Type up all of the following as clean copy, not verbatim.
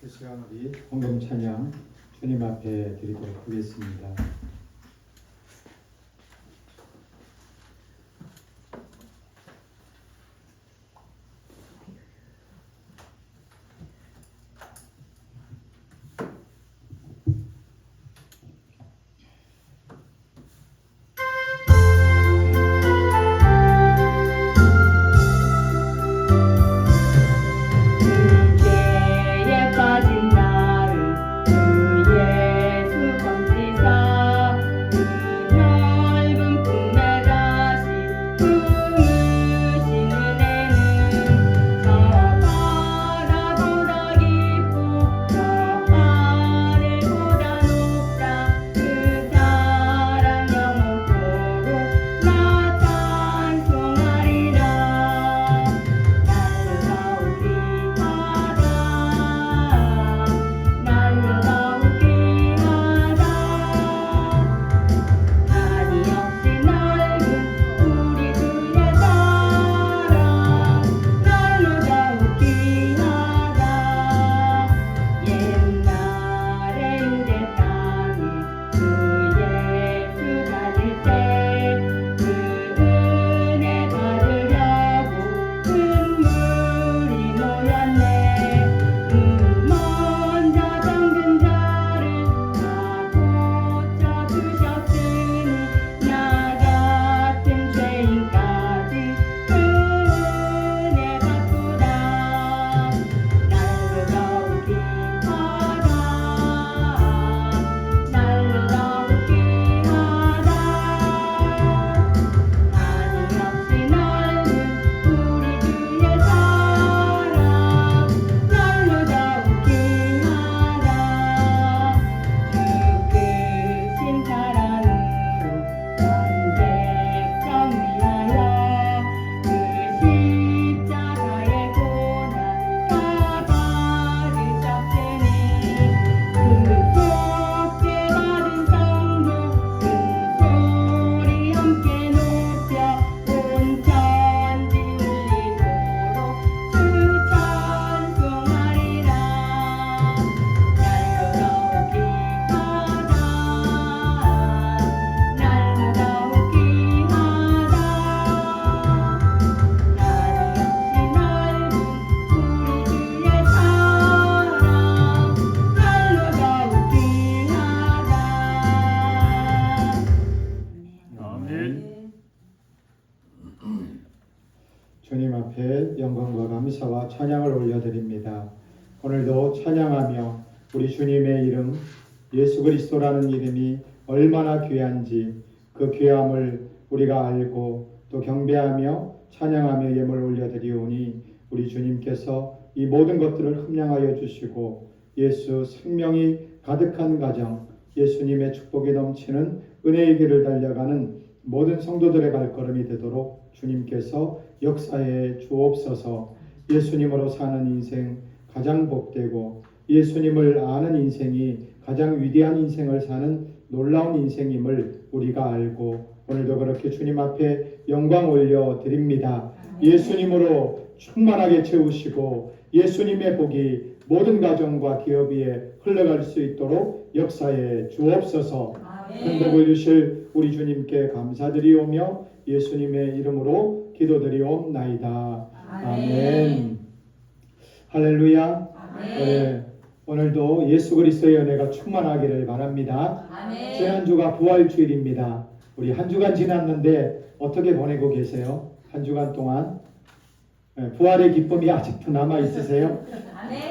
그 시간 우리 헌금 찬양 주님 앞에 드리도록 하겠습니다. 주님 앞에 영광과 감사와 찬양을 올려드립니다. 오늘도 찬양하며 우리 주님의 이름 예수 그리스도라는 이름이 얼마나 귀한지 그 귀함을 우리가 알고 또 경배하며 찬양하며 예물 올려드리오니 우리 주님께서 이 모든 것들을 흠량하여 주시고 예수 생명이 가득한 가정, 예수님의 축복이 넘치는 은혜의 길을 달려가는 모든 성도들의 발걸음이 되도록 주님께서 역사에 주옵소서. 예수님으로 사는 인생 가장 복되고 예수님을 아는 인생이 가장 위대한 인생을 사는 놀라운 인생임을 우리가 알고 오늘도 그렇게 주님 앞에 영광 올려드립니다. 예수님으로 충만하게 채우시고 예수님의 복이 모든 가정과 기업 위에 흘러갈 수 있도록 역사에 주옵소서. 큰 복을 주실 우리 주님께 감사드리오며 예수님의 이름으로 기도드리옵나이다. 아멘. 할렐루야. 네, 오늘도 예수 그리스도의 은혜가 충만하기를 바랍니다. 아멘. 지난주가 부활주일입니다. 우리 한 주간 지났는데 어떻게 보내고 계세요? 한 주간 동안 부활의 기쁨이 아직도 남아 있으세요?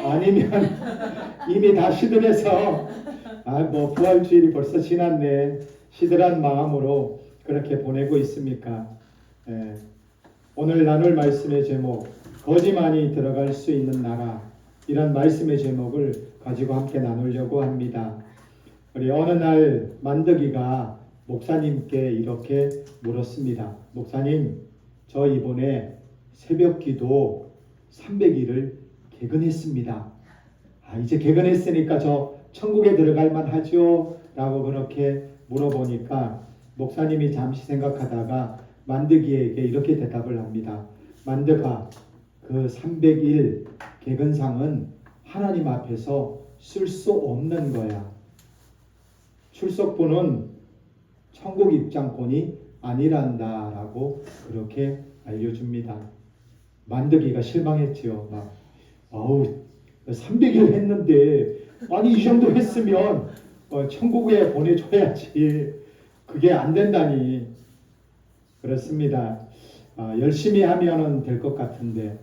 아니면 이미 다 시들해서 부활주일이 벌써 지났네 시들한 마음으로 그렇게 보내고 있습니까? 오늘 나눌 말씀의 제목 거지만이 들어갈 수 있는 나라, 이런 말씀의 제목을 가지고 함께 나누려고 합니다. 우리 어느 날 만덕이가 목사님께 이렇게 물었습니다. 목사님, 저 이번에 새벽 기도 300일을 개근했습니다. 이제 개근했으니까 저 천국에 들어갈 만하죠? 라고 그렇게 물어보니까 목사님이 잠시 생각하다가 만덕이에게 이렇게 대답을 합니다. 만덕아, 그 300일 개근상은 하나님 앞에서 쓸 수 없는 거야. 출석부는 천국 입장권이 아니란다라고 그렇게 알려줍니다. 만드기가 실망했지요. 막, 300일 했는데, 아니, 이 정도 했으면 천국에 보내줘야지. 그게 안 된다니. 그렇습니다. 열심히 하면은 될 것 같은데,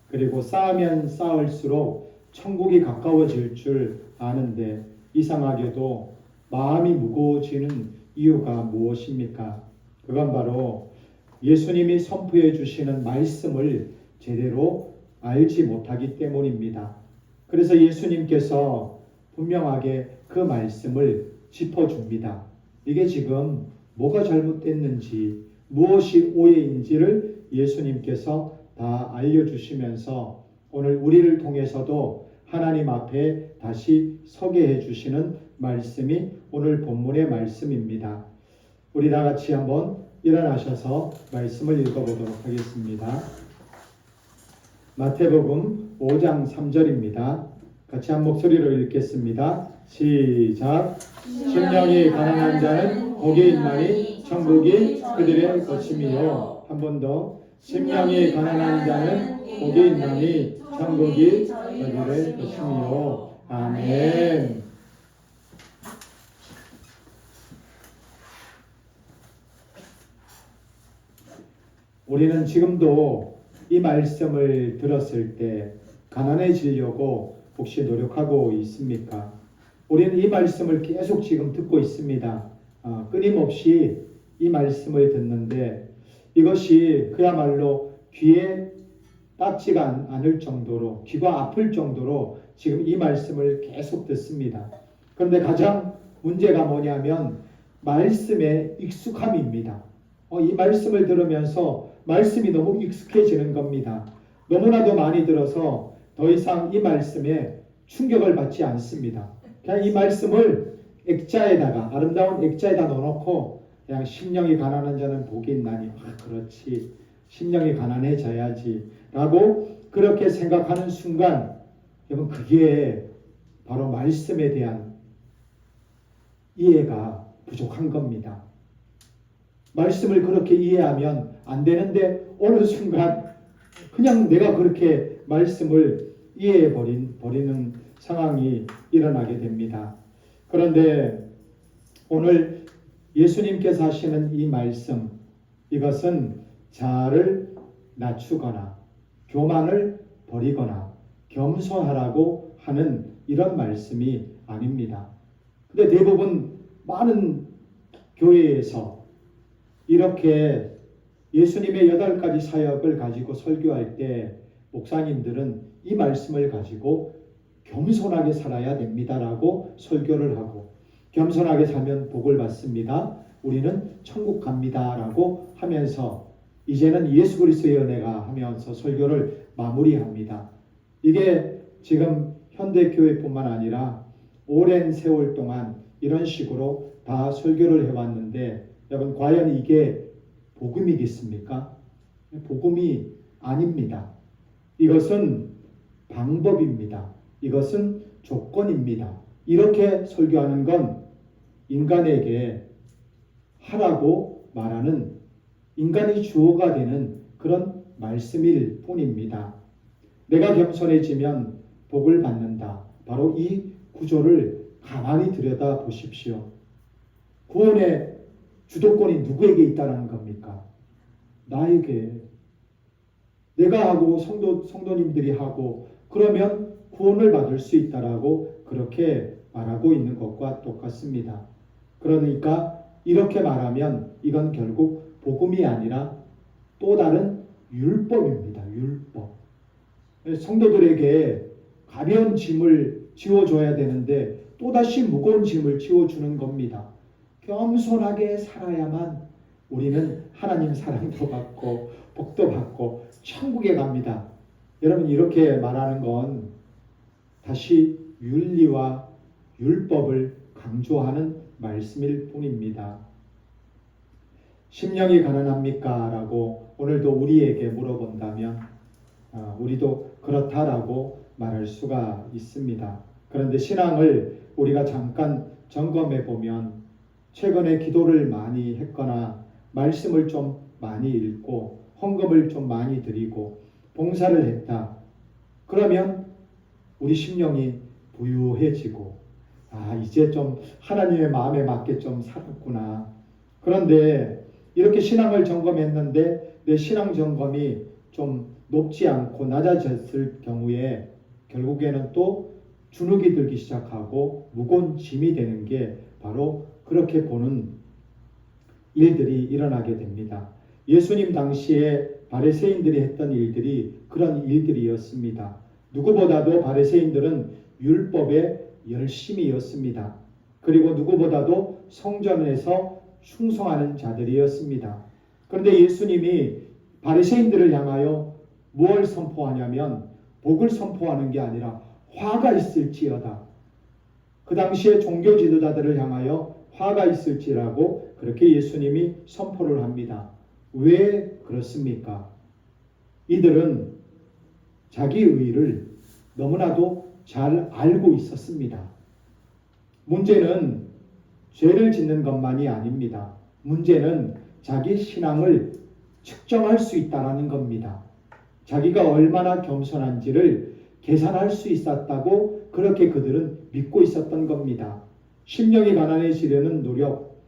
그리고 쌓으면 쌓을수록 천국이 가까워질 줄 아는데, 이상하게도 마음이 무거워지는 이유가 무엇입니까? 그건 바로 예수님이 선포해 주시는 말씀을 제대로 알지 못하기 때문입니다. 그래서 예수님께서 분명하게 그 말씀을 짚어줍니다. 이게 지금 뭐가 잘못됐는지, 무엇이 오해인지를 예수님께서 다 알려주시면서 오늘 우리를 통해서도 하나님 앞에 다시 서게 해주시는 말씀이 오늘 본문의 말씀입니다. 우리 다 같이 한번 일어나셔서 말씀을 읽어보도록 하겠습니다. 마태복음 5장 3절입니다. 같이 한 목소리로 읽겠습니다. 시작. 심령이 가난한 자는 복이 있나니 천국이 그들의 것임이요. 한 번 더. 심령이 가난한 자는 복이 있나니 천국이 그들의 것임이요. 아멘. 우리는 지금도 이 말씀을 들었을 때 가난해지려고 혹시 노력하고 있습니까? 우리는 이 말씀을 계속 지금 듣고 있습니다. 끊임없이 이 말씀을 듣는데 이것이 그야말로 귀에 닿지가 않을 정도로, 귀가 아플 정도로 지금 이 말씀을 계속 듣습니다. 그런데 가장 문제가 뭐냐면 말씀의 익숙함입니다. 이 말씀을 들으면서 말씀이 너무 익숙해지는 겁니다. 너무나도 많이 들어서 더 이상 이 말씀에 충격을 받지 않습니다. 그냥 이 말씀을 액자에다가, 아름다운 액자에다 넣어놓고 그냥 심령이 가난한 자는 복이 있나니, 그렇지, 심령이 가난해져야지 라고 그렇게 생각하는 순간 여러분, 그게 바로 말씀에 대한 이해가 부족한 겁니다. 말씀을 그렇게 이해하면 안 되는데 어느 순간 그냥 내가 그렇게 말씀을 이해해 버리는 상황이 일어나게 됩니다. 그런데 오늘 예수님께서 하시는 이 말씀, 이것은 자아를 낮추거나 교만을 버리거나 겸손하라고 하는 이런 말씀이 아닙니다. 근데 대부분 많은 교회에서 이렇게 예수님의 8가지 사역을 가지고 설교할 때 목사님들은 이 말씀을 가지고 겸손하게 살아야 됩니다라고 설교를 하고, 겸손하게 살면 복을 받습니다, 우리는 천국 갑니다라고 하면서 이제는 예수 그리스도의 은혜가 하면서 설교를 마무리합니다. 이게 지금 현대교회뿐만 아니라 오랜 세월 동안 이런 식으로 다 설교를 해왔는데 여러분, 과연 이게 복음이겠습니까? 복음이 아닙니다. 이것은 방법입니다. 이것은 조건입니다. 이렇게 설교하는 건 인간에게 하라고 말하는, 인간이 주어가 되는 그런 말씀일 뿐입니다. 내가 겸손해지면 복을 받는다. 바로 이 구조를 가만히 들여다 보십시오. 구원의 주도권이 누구에게 있다는 겁니까? 나에게. 내가 하고 성도님들이 하고, 그러면 구원을 받을 수 있다라고 그렇게 말하고 있는 것과 똑같습니다. 그러니까 이렇게 말하면 이건 결국 복음이 아니라 또 다른 율법입니다. 율법. 성도들에게 가벼운 짐을 지워줘야 되는데 또다시 무거운 짐을 지워주는 겁니다. 겸손하게 살아야만 우리는 하나님 사랑도 받고 복도 받고 천국에 갑니다. 여러분, 이렇게 말하는 건 다시 윤리와 율법을 강조하는 말씀일 뿐입니다. 심령이 가난합니까? 라고 오늘도 우리에게 물어본다면 우리도 그렇다라고 말할 수가 있습니다. 그런데 신앙을 우리가 잠깐 점검해 보면 최근에 기도를 많이 했거나 말씀을 좀 많이 읽고 헌금을 좀 많이 드리고 봉사를 했다. 그러면 우리 심령이 부유해지고 이제 좀 하나님의 마음에 맞게 좀 살았구나. 그런데 이렇게 신앙을 점검했는데 내 신앙 점검이 좀 높지 않고 낮아졌을 경우에 결국에는 또 주눅이 들기 시작하고 무거운 짐이 되는 게 바로 그렇게 보는 일들이 일어나게 됩니다. 예수님 당시에 바리새인들이 했던 일들이 그런 일들이었습니다. 누구보다도 바리새인들은 율법의 열심이었습니다. 그리고 누구보다도 성전에서 충성하는 자들이었습니다. 그런데 예수님이 바리새인들을 향하여 무엇을 선포하냐면 복을 선포하는 게 아니라 화가 있을지어다. 그 당시에 종교 지도자들을 향하여 화가 있을지라고 그렇게 예수님이 선포를 합니다. 왜 그렇습니까? 이들은 자기 의의를 너무나도 잘 알고 있었습니다. 문제는 죄를 짓는 것만이 아닙니다. 문제는 자기 신앙을 측정할 수 있다는 겁니다. 자기가 얼마나 겸손한지를 계산할 수 있었다고 그렇게 그들은 믿고 있었던 겁니다. 심령이 가난해지려는 노력,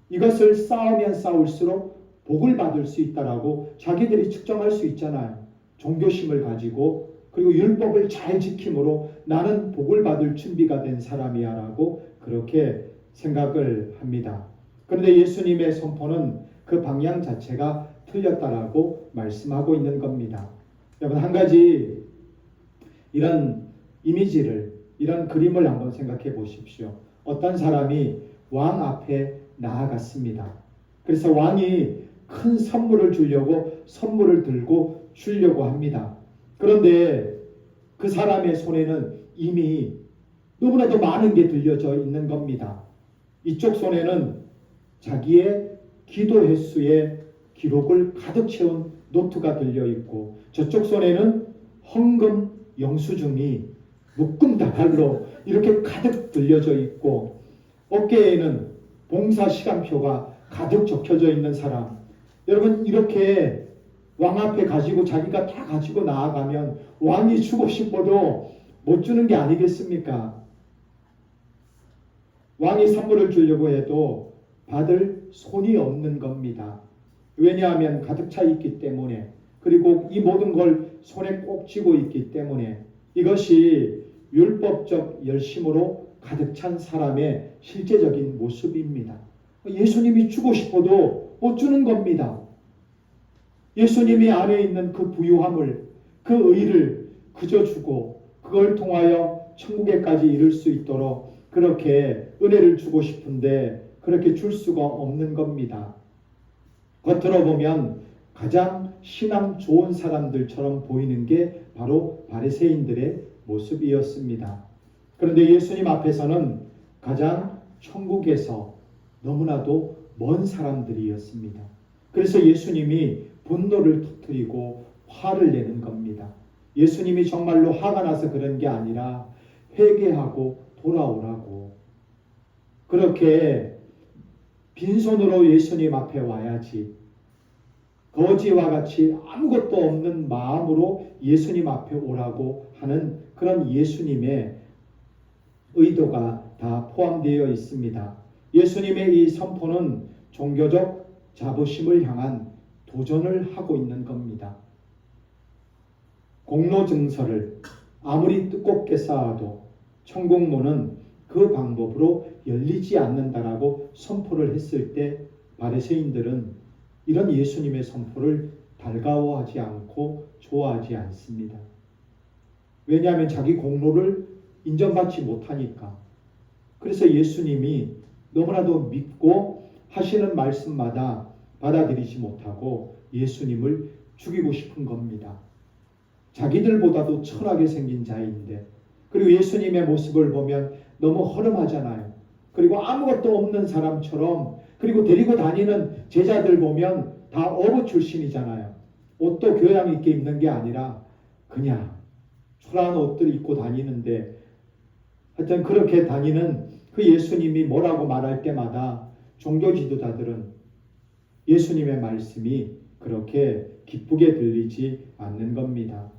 이것을 쌓으면 쌓을수록 복을 받을 수 있다라고 자기들이 측정할 수 있잖아요. 종교심을 가지고 그리고 율법을 잘 지킴으로 나는 복을 받을 준비가 된 사람이야 라고 그렇게 생각을 합니다. 그런데 예수님의 선포는 그 방향 자체가 틀렸다라고 말씀하고 있는 겁니다. 여러분, 한 가지 이런 이미지를, 이런 그림을 한번 생각해 보십시오. 어떤 사람이 왕 앞에 나아갔습니다. 그래서 왕이 큰 선물을 주려고 선물을 들고 주려고 합니다. 그런데 그 사람의 손에는 이미 너무나도 많은 게 들려져 있는 겁니다. 이쪽 손에는 자기의 기도 횟수의 기록을 가득 채운 노트가 들려 있고 저쪽 손에는 헌금 영수증이 묶음다발로 이렇게 가득 들려져 있고 어깨에는 봉사 시간표가 가득 적혀져 있는 사람. 여러분, 이렇게 왕 앞에 가지고 자기가 다 가지고 나아가면 왕이 주고 싶어도 못 주는 게 아니겠습니까? 왕이 선물을 주려고 해도 받을 손이 없는 겁니다. 왜냐하면 가득 차 있기 때문에, 그리고 이 모든 걸 손에 꼭 쥐고 있기 때문에 이것이 율법적 열심으로 가득 찬 사람의 실제적인 모습입니다. 예수님이 주고 싶어도 못 주는 겁니다. 예수님이 안에 있는 그 부유함을, 그 의를 그저 주고 그걸 통하여 천국에까지 이를 수 있도록 그렇게 은혜를 주고 싶은데 그렇게 줄 수가 없는 겁니다. 겉으로 보면 가장 신앙 좋은 사람들처럼 보이는 게 바로 바리새인들의 모습이었습니다. 그런데 예수님 앞에서는 가장 천국에서 너무나도 먼 사람들이었습니다. 그래서 예수님이 분노를 터뜨리고 화를 내는 겁니다. 예수님이 정말로 화가 나서 그런 게 아니라 회개하고 돌아오라고. 그렇게 빈손으로 예수님 앞에 와야지. 거지와 같이 아무것도 없는 마음으로 예수님 앞에 오라고 하는 그런 예수님의 의도가 다 포함되어 있습니다. 예수님의 이 선포는 종교적 자부심을 향한 도전을 하고 있는 겁니다. 공로증서를 아무리 두껍게 쌓아도 천국문은 그 방법으로 열리지 않는다라고 선포를 했을 때 바리새인들은 이런 예수님의 선포를 달가워하지 않고 좋아하지 않습니다. 왜냐하면 자기 공로를 인정받지 못하니까. 그래서 예수님이 너무나도 믿고 하시는 말씀마다 받아들이지 못하고 예수님을 죽이고 싶은 겁니다. 자기들보다도 천하게 생긴 자인데, 그리고 예수님의 모습을 보면 너무 허름하잖아요. 그리고 아무것도 없는 사람처럼, 그리고 데리고 다니는 제자들 보면 다 어부 출신이잖아요. 옷도 교양 있게 입는 게 아니라 그냥 초라한 옷들 입고 다니는데 하여튼 그렇게 다니는 그 예수님이 뭐라고 말할 때마다 종교 지도자들은 예수님의 말씀이 그렇게 기쁘게 들리지 않는 겁니다.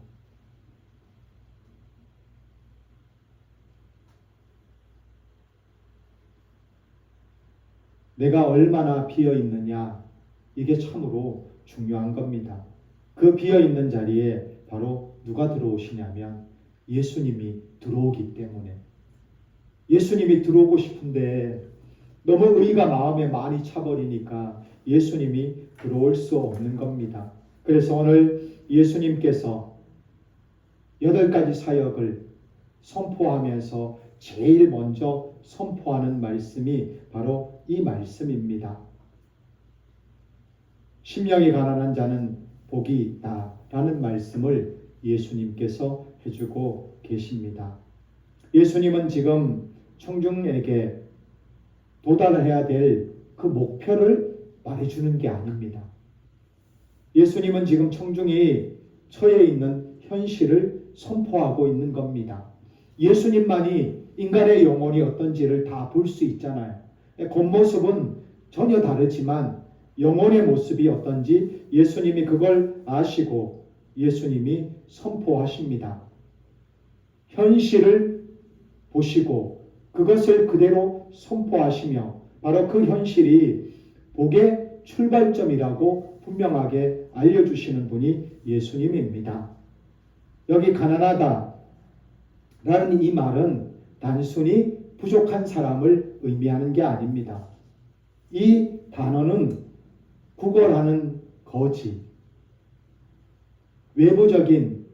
내가 얼마나 비어 있느냐, 이게 참으로 중요한 겁니다. 그 비어 있는 자리에 바로 누가 들어오시냐면 예수님이 들어오기 때문에. 예수님이 들어오고 싶은데 너무 의가 마음에 많이 차버리니까 예수님이 들어올 수 없는 겁니다. 그래서 오늘 예수님께서 8가지 사역을 선포하면서 제일 먼저 선포하는 말씀이 바로 이 말씀입니다. 심령이 가난한 자는 복이 있다라는 말씀을 예수님께서 해주고 계십니다. 예수님은 지금 청중에게 도달해야 될 그 목표를 말해주는 게 아닙니다. 예수님은 지금 청중이 처해 있는 현실을 선포하고 있는 겁니다. 예수님만이 인간의 영혼이 어떤지를 다 볼 수 있잖아요. 겉모습은 전혀 다르지만 영혼의 모습이 어떤지 예수님이 그걸 아시고 예수님이 선포하십니다. 현실을 보시고 그것을 그대로 선포하시며 바로 그 현실이 복의 출발점이라고 분명하게 알려주시는 분이 예수님입니다. 여기 가난하다 라는 이 말은 단순히 부족한 사람을 의미하는 게 아닙니다. 이 단어는 구걸하는 거지, 외부적인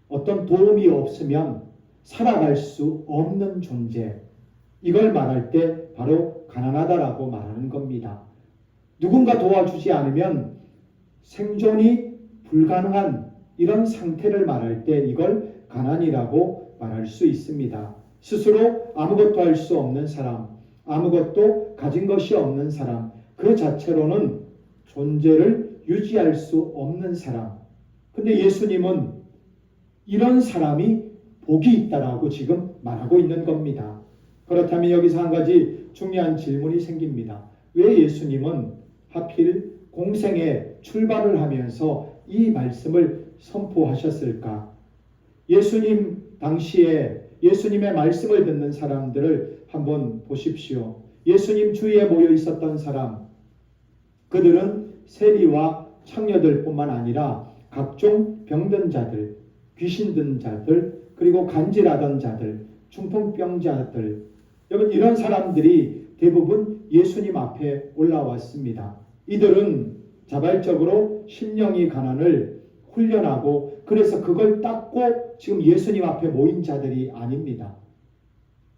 어떤 도움이 없으면 살아갈 수 없는 존재, 이걸 말할 때 바로 가난하다라고 말하는 겁니다. 누군가 도와주지 않으면 생존이 불가능한 이런 상태를 말할 때 이걸 가난이라고 말할 수 있습니다. 스스로 아무것도 할 수 없는 사람, 아무것도 가진 것이 없는 사람, 그 자체로는 존재를 유지할 수 없는 사람. 근데 예수님은 이런 사람이 복이 있다라고 지금 말하고 있는 겁니다. 그렇다면 여기서 한 가지 중요한 질문이 생깁니다. 왜 예수님은 하필 공생에 출발을 하면서 이 말씀을 선포하셨을까? 예수님 당시에 예수님의 말씀을 듣는 사람들을 한번 보십시오. 예수님 주위에 모여 있었던 사람, 그들은 세리와 창녀들뿐만 아니라 각종 병든 자들, 귀신 든 자들, 그리고 간질하던 자들, 중풍병자들, 여러분 이런 사람들이 대부분 예수님 앞에 올라왔습니다. 이들은 자발적으로 심령이 가난을 훈련하고 그래서 그걸 닦고 지금 예수님 앞에 모인 자들이 아닙니다.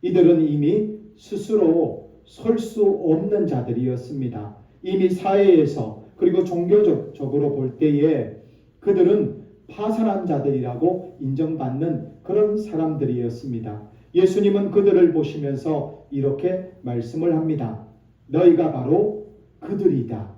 이들은 이미 스스로 설 수 없는 자들이었습니다. 이미 사회에서 그리고 종교적으로 볼 때에 그들은 파산한 자들이라고 인정받는 그런 사람들이었습니다. 예수님은 그들을 보시면서 이렇게 말씀을 합니다. 너희가 바로 그들이다.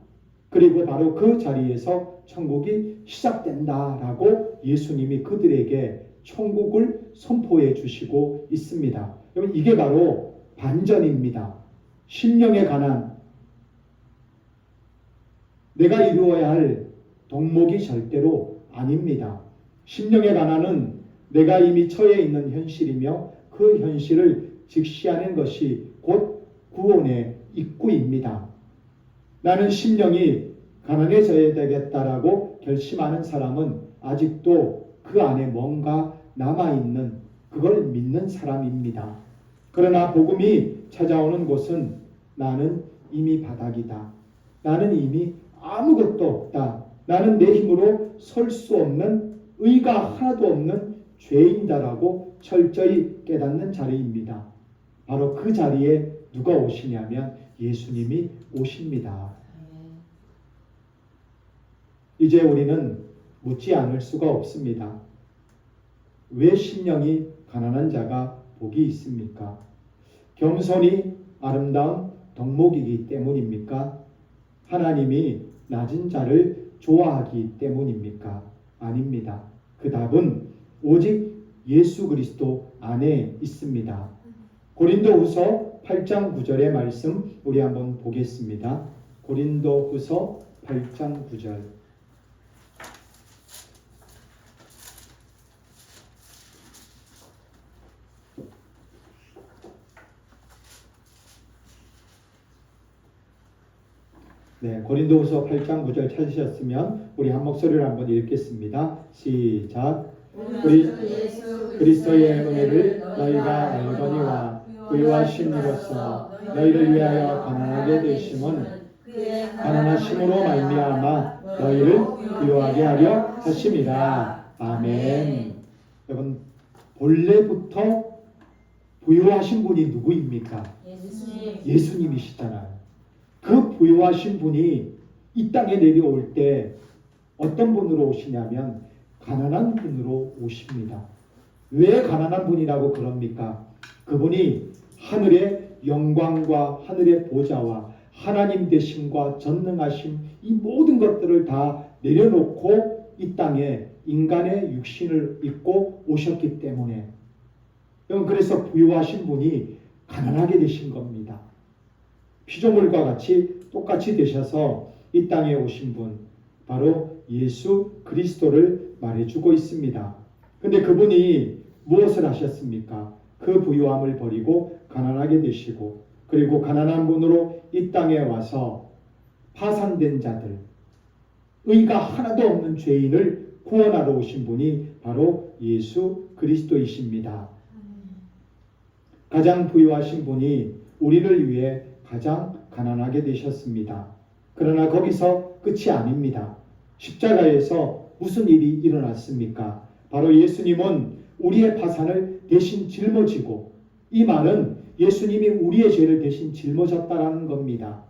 그리고 바로 그 자리에서 천국이 시작된다라고 예수님이 그들에게 천국을 선포해 주시고 있습니다. 여러분 이게 바로 반전입니다. 심령의 가난, 내가 이루어야 할 덕목이 절대로 아닙니다. 심령의 가난은 내가 이미 처해 있는 현실이며 그 현실을 직시하는 것이 곧 구원의 입구입니다. 나는 심령이 가난해져야 되겠다라고 결심하는 사람은 아직도 그 안에 뭔가 남아있는 그걸 믿는 사람입니다. 그러나 복음이 찾아오는 곳은 나는 이미 바닥이다. 나는 이미 아무것도 없다. 나는 내 힘으로 설 수 없는 의가 하나도 없는 죄인다라고 철저히 깨닫는 자리입니다. 바로 그 자리에 누가 오시냐면 예수님이 오십니다. 이제 우리는 묻지 않을 수가 없습니다. 왜 심령이 가난한 자가 복이 있습니까? 겸손이 아름다운 덕목이기 때문입니까? 하나님이 낮은 자를 좋아하기 때문입니까? 아닙니다. 그 답은 오직 예수 그리스도 안에 있습니다. 고린도후서 8장 9절의 말씀 우리 한번 보겠습니다. 고린도후서 8장 9절. 네, 고린도후서 8장 9절 찾으셨으면 우리 한 목소리로 한번 읽겠습니다. 시작. 그리스도의 은혜를 너희가 알거니와 부유하심으로써 너희를 위하여 가난하게 되심은 가난하심으로 말미암아 너희를 부유하게 하려 하심이라. 아멘. 여러분, 본래부터 부유하신 분이 누구입니까? 예수님이시잖아요. 그 부유하신 분이 이 땅에 내려올 때 어떤 분으로 오시냐면 가난한 분으로 오십니다. 왜 가난한 분이라고 그럽니까? 그분이 하늘의 영광과 하늘의 보좌와 하나님 되심과 전능하심, 이 모든 것들을 다 내려놓고 이 땅에 인간의 육신을 입고 오셨기 때문에, 그래서 부유하신 분이 가난하게 되신 겁니다. 피조물과 같이 똑같이 되셔서 이 땅에 오신 분, 바로 예수 그리스도를 말해주고 있습니다. 근데 그분이 무엇을 하셨습니까? 그 부유함을 버리고 가난하게 되시고, 그리고 가난한 분으로 이 땅에 와서 파산된 자들, 의가 하나도 없는 죄인을 구원하러 오신 분이 바로 예수 그리스도이십니다. 가장 부유하신 분이 우리를 위해 가장 가난하게 되셨습니다. 그러나 거기서 끝이 아닙니다. 십자가에서 무슨 일이 일어났습니까? 바로 예수님은 우리의 파산을 대신 짊어지고, 이 말은 예수님이 우리의 죄를 대신 짊어졌다라는 겁니다.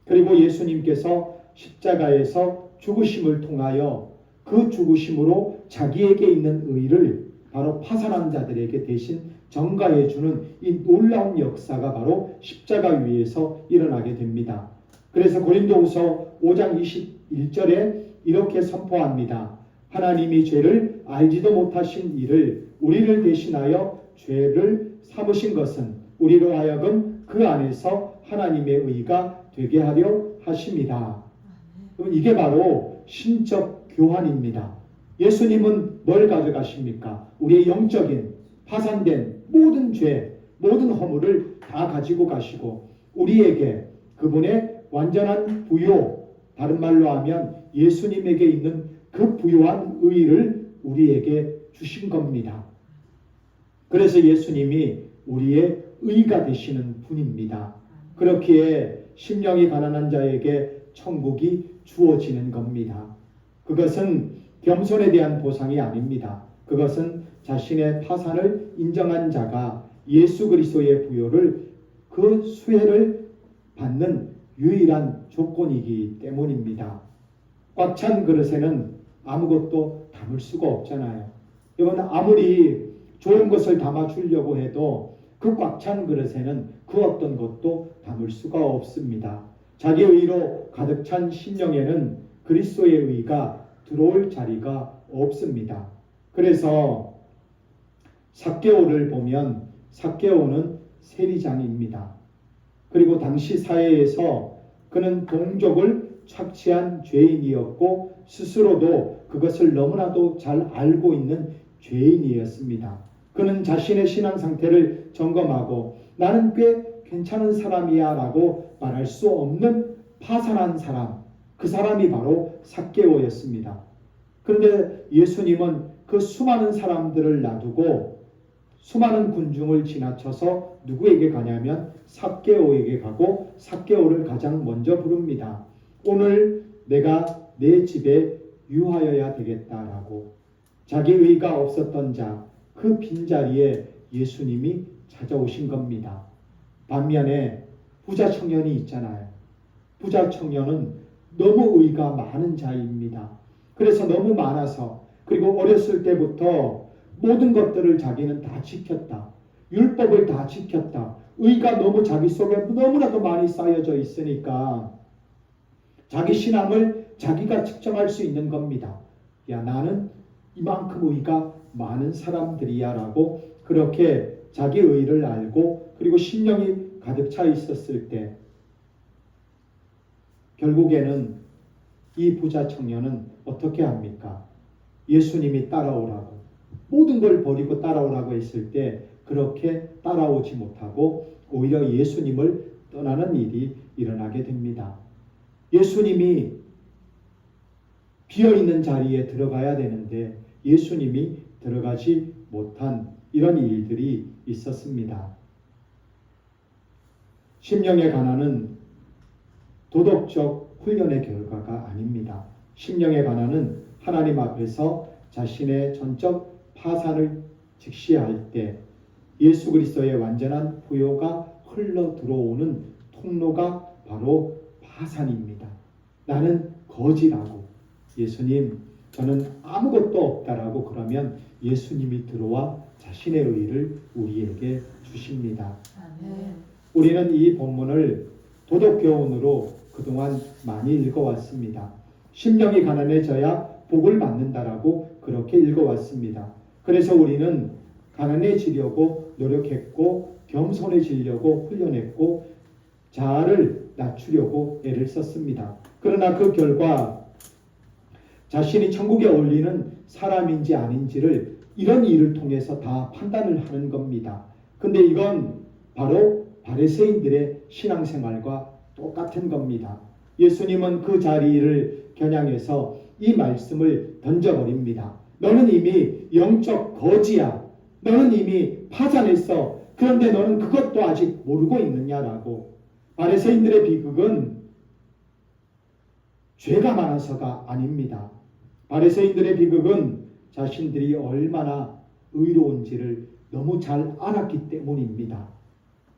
그리고 예수님께서 십자가에서 죽으심을 통하여 그 죽으심으로 자기에게 있는 의를 바로 파산한 자들에게 대신 전가해 주는 이 놀라운 역사가 바로 십자가 위에서 일어나게 됩니다. 그래서 고린도후서 5장 21절에 이렇게 선포합니다. 하나님이 죄를 알지도 못하신 이를 우리를 대신하여 죄를 삼으신 것은 우리로 하여금 그 안에서 하나님의 의가 되게 하려 하심이다. 이게 바로 신적 교환입니다. 예수님은 뭘 가져가십니까? 우리의 영적인 파산된 모든 죄, 모든 허물을 다 가지고 가시고 우리에게 그분의 완전한 부요, 다른 말로 하면 예수님에게 있는 그 부요한 의를 우리에게 주신 겁니다. 그래서 예수님이 우리의 의가 되시는 분입니다. 그렇기에 심령이 가난한 자에게 천국이 주어지는 겁니다. 그것은 겸손에 대한 보상이 아닙니다. 그것은 자신의 파산을 인정한 자가 예수 그리스도의 부요를, 그 수혜를 받는 유일한 조건이기 때문입니다. 꽉 찬 그릇에는 아무것도 담을 수가 없잖아요. 여러분, 아무리 좋은 것을 담아주려고 해도 그 꽉 찬 그릇에는 그 어떤 것도 담을 수가 없습니다. 자기 의로 가득 찬 심령에는 그리스도의 의가 들어올 자리가 없습니다. 그래서 삭개오를 보면 삭개오는 세리장입니다. 그리고 당시 사회에서 그는 동족을 착취한 죄인이었고 스스로도 그것을 너무나도 잘 알고 있는 죄인이었습니다. 그는 자신의 신앙 상태를 점검하고 나는 꽤 괜찮은 사람이야 라고 말할 수 없는 파산한 사람, 그 사람이 바로 삭개오였습니다. 그런데 예수님은 그 수많은 사람들을 놔두고 수많은 군중을 지나쳐서 누구에게 가냐면 삭개오에게 가고 삭개오를 가장 먼저 부릅니다. 오늘 내가 내 집에 유하여야 되겠다라고. 자기 의가 없었던 자, 그 빈자리에 예수님이 찾아오신 겁니다. 반면에 부자 청년이 있잖아요. 부자 청년은 너무 의가 많은 자입니다. 그래서 너무 많아서, 그리고 어렸을 때부터 모든 것들을 자기는 다 지켰다. 율법을 다 지켰다. 의가 너무 자기 속에 너무나도 많이 쌓여져 있으니까 자기 신앙을 자기가 측정할 수 있는 겁니다. 야, 나는 이만큼 의가 많은 사람들이야 라고 그렇게 자기 의의를 알고 그리고 심령이 가득 차 있었을 때 결국에는 이 부자 청년은 어떻게 합니까? 예수님이 따라오라고 모든 걸 버리고 따라오라고 했을 때 그렇게 따라오지 못하고 오히려 예수님을 떠나는 일이 일어나게 됩니다. 예수님이 비어있는 자리에 들어가야 되는데 예수님이 들어가지 못한 이런 일들이 있었습니다. 심령의 가난은 도덕적 훈련의 결과가 아닙니다. 심령의 가난은 하나님 앞에서 자신의 전적 파산을 직시할 때 예수 그리스도의 완전한 부요가 흘러 들어오는 통로가 바로 파산입니다. 나는 거지라고 예수님 저는 아무것도 없다라고 그러면 예수님이 들어와 자신의 의를 우리에게 주십니다. 아멘. 우리는 이 본문을 도덕교훈으로 그동안 많이 읽어왔습니다. 심령이 가난해져야 복을 받는다라고 그렇게 읽어왔습니다. 그래서 우리는 가난해지려고 노력했고 겸손해지려고 훈련했고 자아를 낮추려고 애를 썼습니다. 그러나 그 결과 자신이 천국에 어울리는 사람인지 아닌지를 이런 일을 통해서 다 판단을 하는 겁니다. 근데 이건 바로 바리새인들의 신앙생활과 똑같은 겁니다. 예수님은 그 자리를 겨냥해서 이 말씀을 던져버립니다. 너는 이미 영적 거지야. 너는 이미 파산했어. 그런데 너는 그것도 아직 모르고 있느냐라고. 바리새인들의 비극은 죄가 많아서가 아닙니다. 바리새인들의 비극은 자신들이 얼마나 의로운지를 너무 잘 알았기 때문입니다.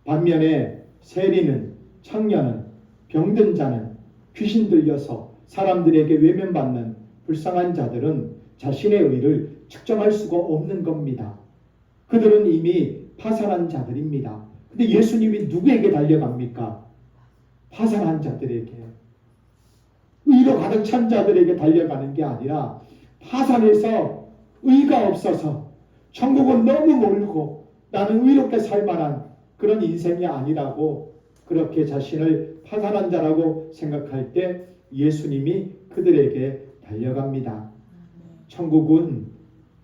반면에 세리는, 청년은, 병든 자는, 귀신 들려서 사람들에게 외면받는 불쌍한 자들은 자신의 의를 측정할 수가 없는 겁니다. 그들은 이미 파산한 자들입니다. 근데 예수님이 누구에게 달려갑니까? 파산한 자들에게. 의로 가득 찬 자들에게 달려가는 게 아니라 파산해서 의가 없어서 천국은 너무 멀고 나는 의롭게 살 만한 그런 인생이 아니라고 그렇게 자신을 파산한 자라고 생각할 때 예수님이 그들에게 달려갑니다. 천국은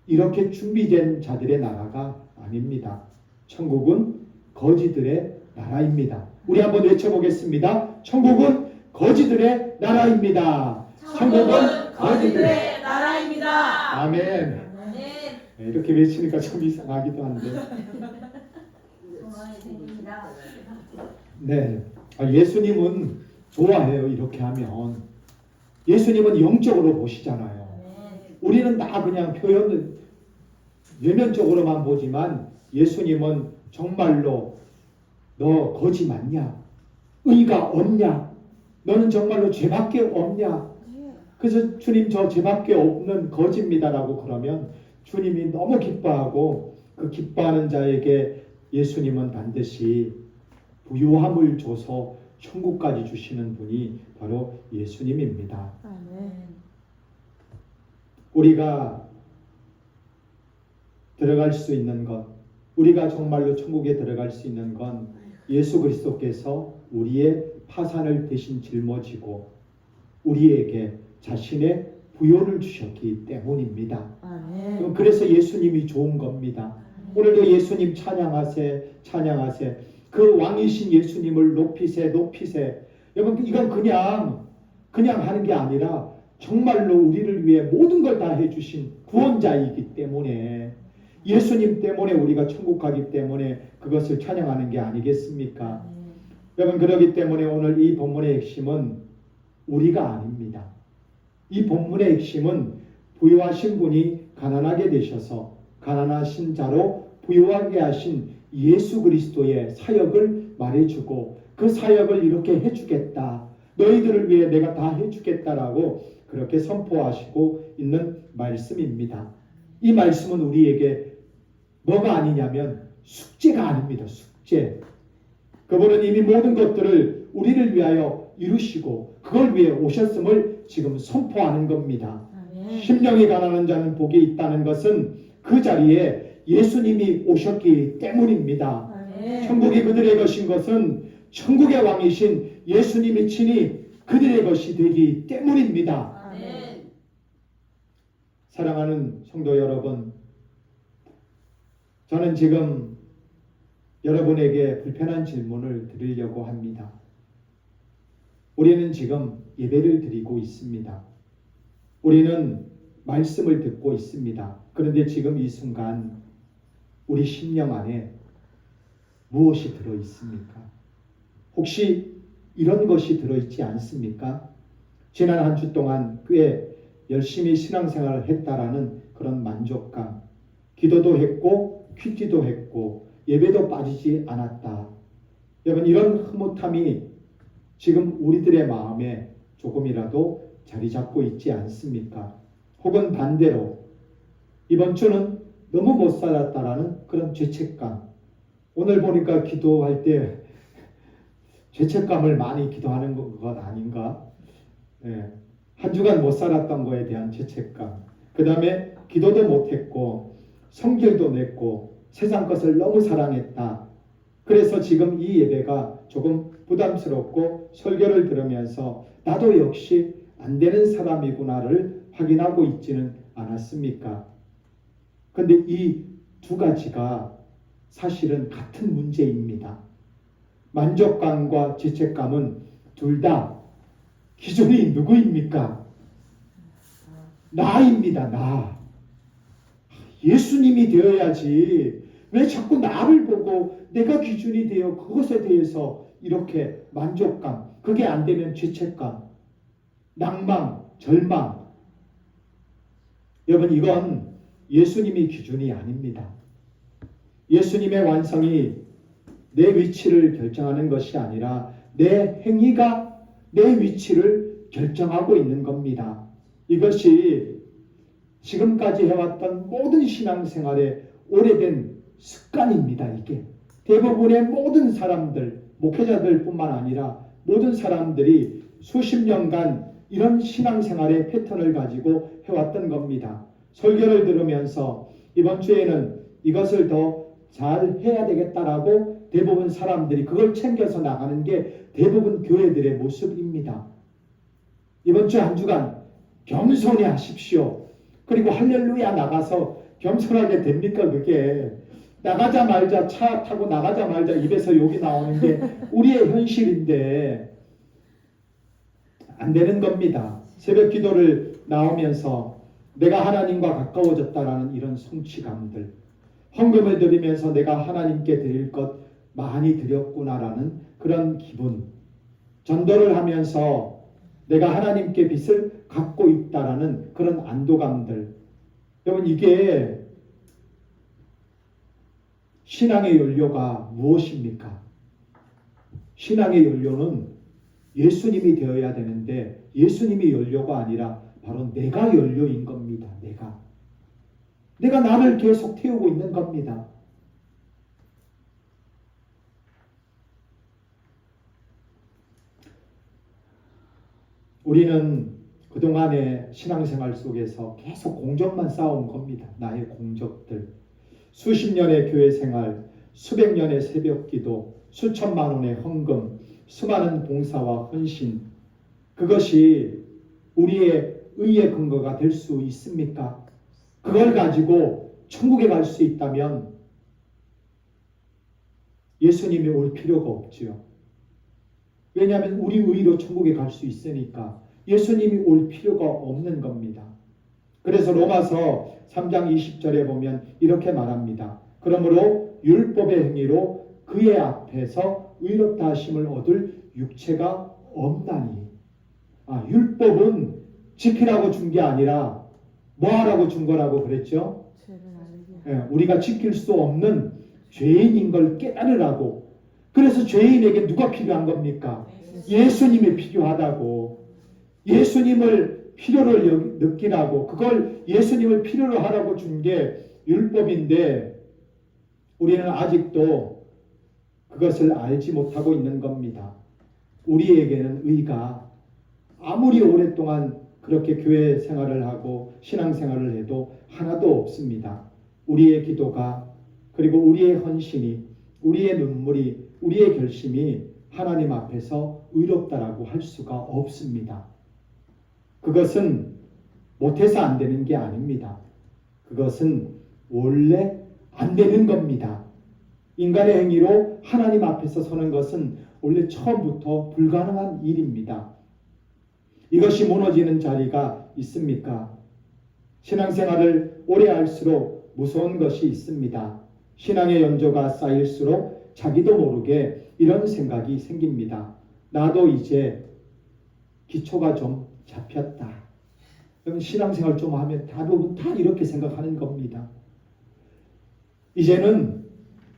이렇게 준비된 자들의 나라가 아닙니다. 천국은 거지들의 나라입니다. 우리 한번 외쳐보겠습니다. 천국은 거지들의 나라입니다. 천국은 거지들의 나라입니다. 아멘. 네. 이렇게 외치니까 좀 이상하기도 한데. 네. 예수님은 좋아해요. 이렇게 하면. 예수님은 영적으로 보시잖아요. 우리는 다 그냥 표현은 외면적으로만 보지만 예수님은 정말로 너 거지 맞냐? 의가 없냐? 너는 정말로 죄밖에 없냐? 그래서 주님 저 죄밖에 없는 거지입니다라고 그러면 주님이 너무 기뻐하고 그 기뻐하는 자에게 예수님은 반드시 부요함을 줘서 천국까지 주시는 분이 바로 예수님입니다. 우리가 들어갈 수 있는 것, 우리가 정말로 천국에 들어갈 수 있는 건 예수 그리스도께서 우리의 파산을 대신 짊어지고 우리에게 자신의 부요를 주셨기 때문입니다. 그래서 예수님이 좋은 겁니다. 오늘도 예수님 찬양하세, 찬양하세. 그 왕이신 예수님을 높이세, 높이세. 여러분 이건 그냥 하는 게 아니라 정말로 우리를 위해 모든 걸 다 해주신 구원자이기 때문에 예수님 때문에 우리가 천국 가기 때문에 그것을 찬양하는 게 아니겠습니까? 여러분 그렇기 때문에 오늘 이 본문의 핵심은 우리가 아닙니다. 이 본문의 핵심은 부유하신 분이 가난하게 되셔서 가난하신 자로 부유하게 하신 예수 그리스도의 사역을 말해주고 그 사역을 이렇게 해주겠다. 너희들을 위해 내가 다 해주겠다라고 그렇게 선포하시고 있는 말씀입니다. 이 말씀은 우리에게 뭐가 아니냐면 숙제가 아닙니다. 숙제. 그분은 이미 모든 것들을 우리를 위하여 이루시고 그걸 위해 오셨음을 지금 선포하는 겁니다. 심령이 가난한 자는 복이 있다는 것은 그 자리에 예수님이 오셨기 때문입니다. 아멘. 천국이 그들의 것인 것은 천국의 왕이신 예수님이 친히 그들의 것이 되기 때문입니다. 아멘. 사랑하는 성도 여러분, 저는 지금 여러분에게 불편한 질문을 드리려고 합니다. 우리는 지금 예배를 드리고 있습니다. 우리는 말씀을 듣고 있습니다. 그런데 지금 이 순간 우리 심령 안에 무엇이 들어 있습니까? 혹시 이런 것이 들어 있지 않습니까? 지난 한 주 동안 꽤 열심히 신앙생활을 했다라는 그런 만족감, 기도도 했고 퀴즈도 했고 예배도 빠지지 않았다. 여러분, 이런 흐뭇함이 지금 우리들의 마음에 조금이라도 자리 잡고 있지 않습니까? 혹은 반대로 이번 주는 너무 못 살았다라는 그런 죄책감. 오늘 보니까 기도할 때 죄책감을 많이 기도하는 것 아닌가? 예. 한 주간 못 살았던 거에 대한 죄책감. 그 다음에 기도도 못했고 성결도 냈고 세상 것을 너무 사랑했다. 그래서 지금 이 예배가 조금 부담스럽고 설교를 들으면서 나도 역시 안 되는 사람이구나를 확인하고 있지는 않았습니까? 근데 이 두 가지가 사실은 같은 문제입니다. 만족감과 죄책감은 둘 다 기준이 누구입니까? 나입니다. 나. 예수님이 되어야지. 왜 자꾸 나를 보고 내가 기준이 되어 그것에 대해서 이렇게 만족감, 그게 안 되면 죄책감, 낭망, 절망. 여러분, 이건 예수님이 기준이 아닙니다. 예수님의 완성이 내 위치를 결정하는 것이 아니라 내 행위가 내 위치를 결정하고 있는 겁니다. 이것이 지금까지 해왔던 모든 신앙생활의 오래된 습관입니다. 이게 대부분의 모든 사람들, 목회자들 뿐만 아니라 모든 사람들이 수십 년간 이런 신앙생활의 패턴을 가지고 해왔던 겁니다. 설교를 들으면서 이번 주에는 이것을 더 잘 해야 되겠다라고 대부분 사람들이 그걸 챙겨서 나가는 게 대부분 교회들의 모습입니다. 이번 주 한 주간 겸손히 하십시오. 그리고 할렐루야 나가서 겸손하게 됩니까? 그게 나가자마자 차 타고 나가자마자 입에서 욕이 나오는 게 우리의 현실인데 안 되는 겁니다. 새벽 기도를 나오면서 내가 하나님과 가까워졌다라는 이런 성취감들, 헌금을 드리면서 내가 하나님께 드릴 것 많이 드렸구나라는 그런 기분, 전도를 하면서 내가 하나님께 빚을 갖고 있다라는 그런 안도감들. 여러분, 이게 신앙의 연료가 무엇입니까? 신앙의 연료는 예수님이 되어야 되는데 예수님이 연료가 아니라 바로 내가 연료인 겁니다. 내가 나를 계속 태우고 있는 겁니다. 우리는 그동안의 신앙생활 속에서 계속 공적만 쌓아온 겁니다. 나의 공적들. 수십 년의 교회 생활, 수백 년의 새벽 기도, 수천만 원의 헌금, 수많은 봉사와 헌신. 그것이 우리의 의의 근거가 될 수 있습니까? 그걸 가지고 천국에 갈 수 있다면 예수님이 올 필요가 없지요. 왜냐하면 우리 의로 천국에 갈 수 있으니까 예수님이 올 필요가 없는 겁니다. 그래서 로마서 3장 20절에 보면 이렇게 말합니다. 그러므로 율법의 행위로 그의 앞에서 의롭다 하심을 얻을 육체가 없나니. 율법은 지키라고 준 게 아니라 뭐 하라고 준 거라고 그랬죠? 우리가 지킬 수 없는 죄인인 걸 깨달으라고. 그래서 죄인에게 누가 필요한 겁니까? 예수님이 필요하다고. 예수님을 필요를 느끼라고, 그걸 예수님을 필요로 하라고 준 게 율법인데 우리는 아직도 그것을 알지 못하고 있는 겁니다. 우리에게는 의가 아무리 오랫동안 그렇게 교회 생활을 하고 신앙 생활을 해도 하나도 없습니다. 우리의 기도가 그리고 우리의 헌신이 우리의 눈물이 우리의 결심이 하나님 앞에서 의롭다라고 할 수가 없습니다. 그것은 못해서 안 되는 게 아닙니다. 그것은 원래 안 되는 겁니다. 인간의 행위로 하나님 앞에서 서는 것은 원래 처음부터 불가능한 일입니다. 이것이 무너지는 자리가 있습니까? 신앙생활을 오래 할수록 무서운 것이 있습니다. 신앙의 연조가 쌓일수록 자기도 모르게 이런 생각이 생깁니다. 나도 이제 기초가 좀 잡혔다. 그러면 신앙생활 좀 하면 대부분 다 이렇게 생각하는 겁니다. 이제는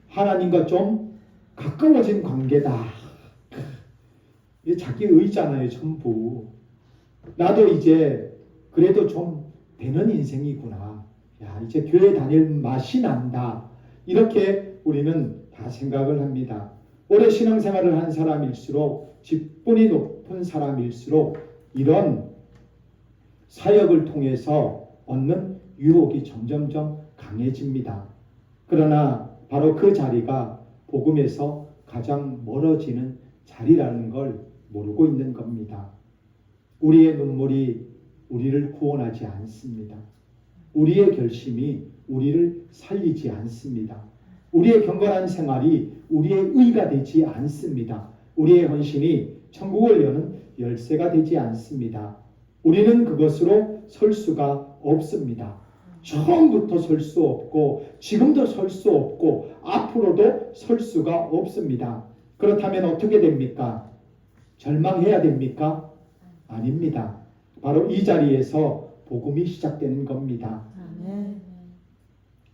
하나님과 좀 가까워진 관계다. 이게 자기 의잖아요, 전부. 나도 이제 그래도 좀 되는 인생이구나. 야, 이제 교회 다닐 맛이 난다. 이렇게 우리는 다 생각을 합니다. 오래 신앙생활을 한 사람일수록 직분이 높은 사람일수록 이런 사역을 통해서 얻는 유혹이 점점점 강해집니다. 그러나 바로 그 자리가 복음에서 가장 멀어지는 자리라는 걸 모르고 있는 겁니다. 우리의 눈물이 우리를 구원하지 않습니다. 우리의 결심이 우리를 살리지 않습니다. 우리의 경건한 생활이 우리의 의가 되지 않습니다. 우리의 헌신이 천국을 여는 열쇠가 되지 않습니다. 우리는 그것으로 설 수가 없습니다. 처음부터 설 수 없고 지금도 설 수 없고 앞으로도 설 수가 없습니다. 그렇다면 어떻게 됩니까? 절망해야 됩니까? 아닙니다. 바로 이 자리에서 복음이 시작되는 겁니다.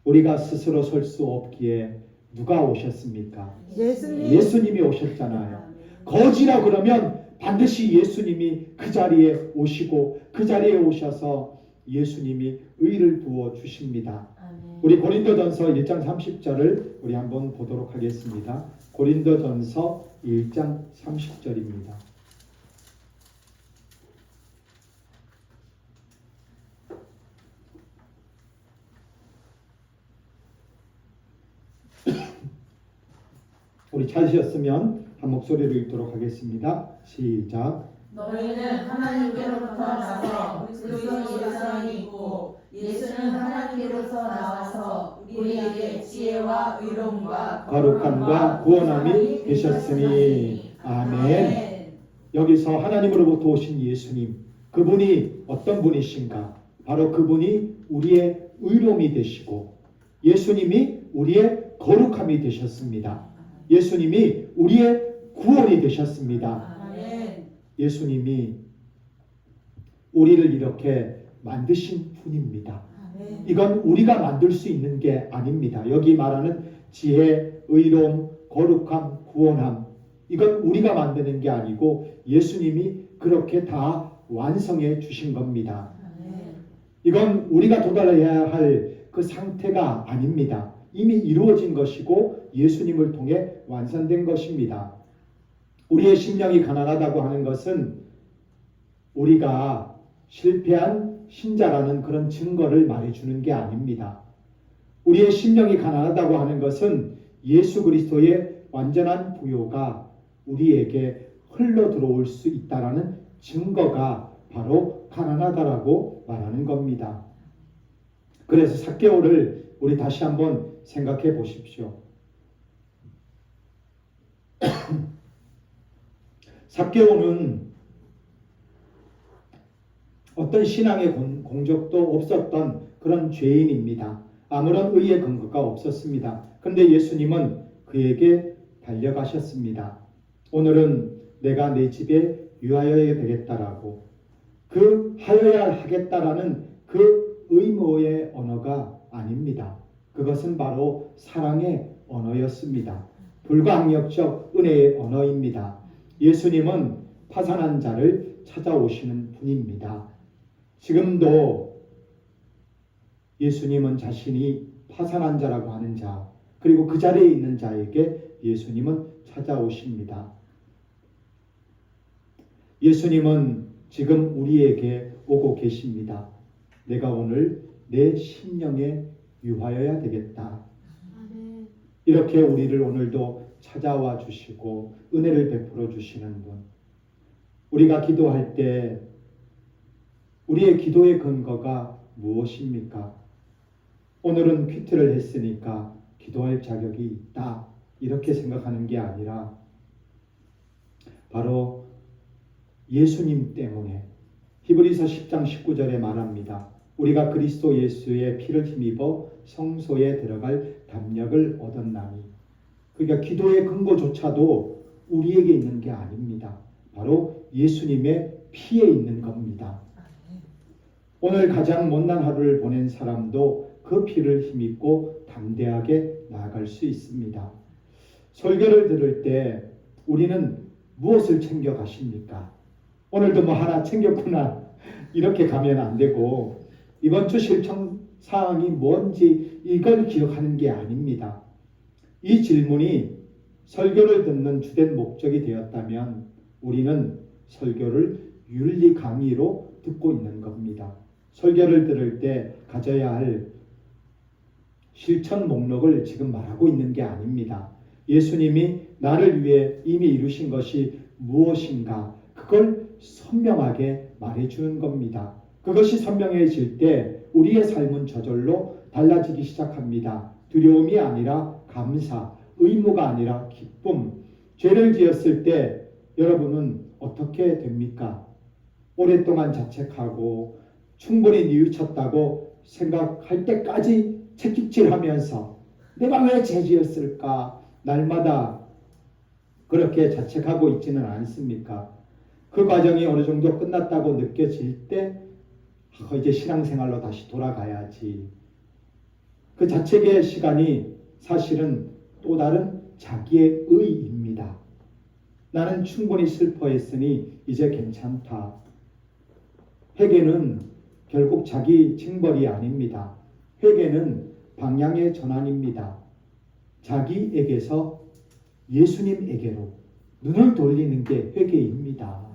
우리가 스스로 설 수 없기에 누가 오셨습니까? 예수님이 오셨잖아요. 거지라 그러면 반드시 예수님이 그 자리에 오시고 그 자리에 오셔서 예수님이 의를 부어 주십니다. 우리 고린도전서 1장 30절을 우리 한번 보도록 하겠습니다. 고린도전서 1장 30절입니다. 우리 찾으셨으면 한 목소리로 읽도록 하겠습니다. 시작. 너희는 하나님께로부터 나서 그리스도 예수 있고 예수는 하나님께로부터 나와서 우리에게 지혜와 의로움과 거룩함과 구원함이 되셨으니 아멘. 여기서 하나님으로부터 오신 예수님, 그분이 어떤 분이신가? 바로 그분이 우리의 의로움이 되시고 예수님이 우리의 거룩함이 되셨습니다. 예수님이 우리의 구원이 되셨습니다. 예수님이 우리를 이렇게 만드신 분입니다. 이건 우리가 만들 수 있는 게 아닙니다. 여기 말하는 지혜, 의로움, 거룩함, 구원함, 이건 우리가 만드는 게 아니고 예수님이 그렇게 다 완성해 주신 겁니다. 이건 우리가 도달해야 할 그 상태가 아닙니다. 이미 이루어진 것이고 예수님을 통해 완성된 것입니다. 우리의 심령이 가난하다고 하는 것은 우리가 실패한 신자라는 그런 증거를 말해주는 게 아닙니다. 우리의 심령이 가난하다고 하는 것은 예수 그리스도의 완전한 부요가 우리에게 흘러 들어올 수 있다라는 증거가 바로 가난하다라고 말하는 겁니다. 그래서 삭개오를 우리 다시 한번 생각해 보십시오. 삭개오는 어떤 신앙의 공적도 없었던 그런 죄인입니다. 아무런 의의 근거가 없었습니다. 그런데 예수님은 그에게 달려가셨습니다. 오늘은 내가 내 집에 유하여야 되겠다라고, 그 하여야 하겠다라는 그 의무의 언어가 아닙니다. 그것은 바로 사랑의 언어였습니다. 불가항력적 은혜의 언어입니다. 예수님은 파산한 자를 찾아오시는 분입니다. 지금도 예수님은 자신이 파산한 자라고 하는 자, 그리고 그 자리에 있는 자에게 예수님은 찾아오십니다. 예수님은 지금 우리에게 오고 계십니다. 내가 오늘 내 심령의 유하여야 되겠다. 이렇게 우리를 오늘도 찾아와 주시고 은혜를 베풀어 주시는 분. 우리가 기도할 때 우리의 기도의 근거가 무엇입니까? 오늘은 퀴트를 했으니까 기도할 자격이 있다. 이렇게 생각하는 게 아니라 바로 예수님 때문에 히브리서 10장 19절에 말합니다. 우리가 그리스도 예수의 피를 힘입어 성소에 들어갈 담력을 얻었나니. 그러니까 기도의 근거조차도 우리에게 있는 게 아닙니다. 바로 예수님의 피에 있는 겁니다. 오늘 가장 못난 하루를 보낸 사람도 그 피를 힘입고 담대하게 나아갈 수 있습니다. 설교를 들을 때 우리는 무엇을 챙겨 가십니까? 오늘도 뭐 하나 챙겼구나 이렇게 가면 안 되고 이번 주 실천 사항이 뭔지 이걸 기억하는 게 아닙니다. 이 질문이 설교를 듣는 주된 목적이 되었다면 우리는 설교를 윤리 강의로 듣고 있는 겁니다. 설교를 들을 때 가져야 할 실천 목록을 지금 말하고 있는 게 아닙니다. 예수님이 나를 위해 이미 이루신 것이 무엇인가 그걸 선명하게 말해주는 겁니다. 그것이 선명해질 때 우리의 삶은 저절로 달라지기 시작합니다. 두려움이 아니라 감사, 의무가 아니라 기쁨. 죄를 지었을 때 여러분은 어떻게 됩니까? 오랫동안 자책하고 충분히 뉘우쳤다고 생각할 때까지 채찍질하면서 내가 왜 죄 지었을까? 날마다 그렇게 자책하고 있지는 않습니까? 그 과정이 어느 정도 끝났다고 느껴질 때 이제 신앙생활로 다시 돌아가야지. 그 자책의 시간이 사실은 또 다른 자기의 의입니다. 나는 충분히 슬퍼했으니 이제 괜찮다. 회개는 결국 자기 징벌이 아닙니다. 회개는 방향의 전환입니다. 자기에게서 예수님에게로 눈을 돌리는 게 회개입니다.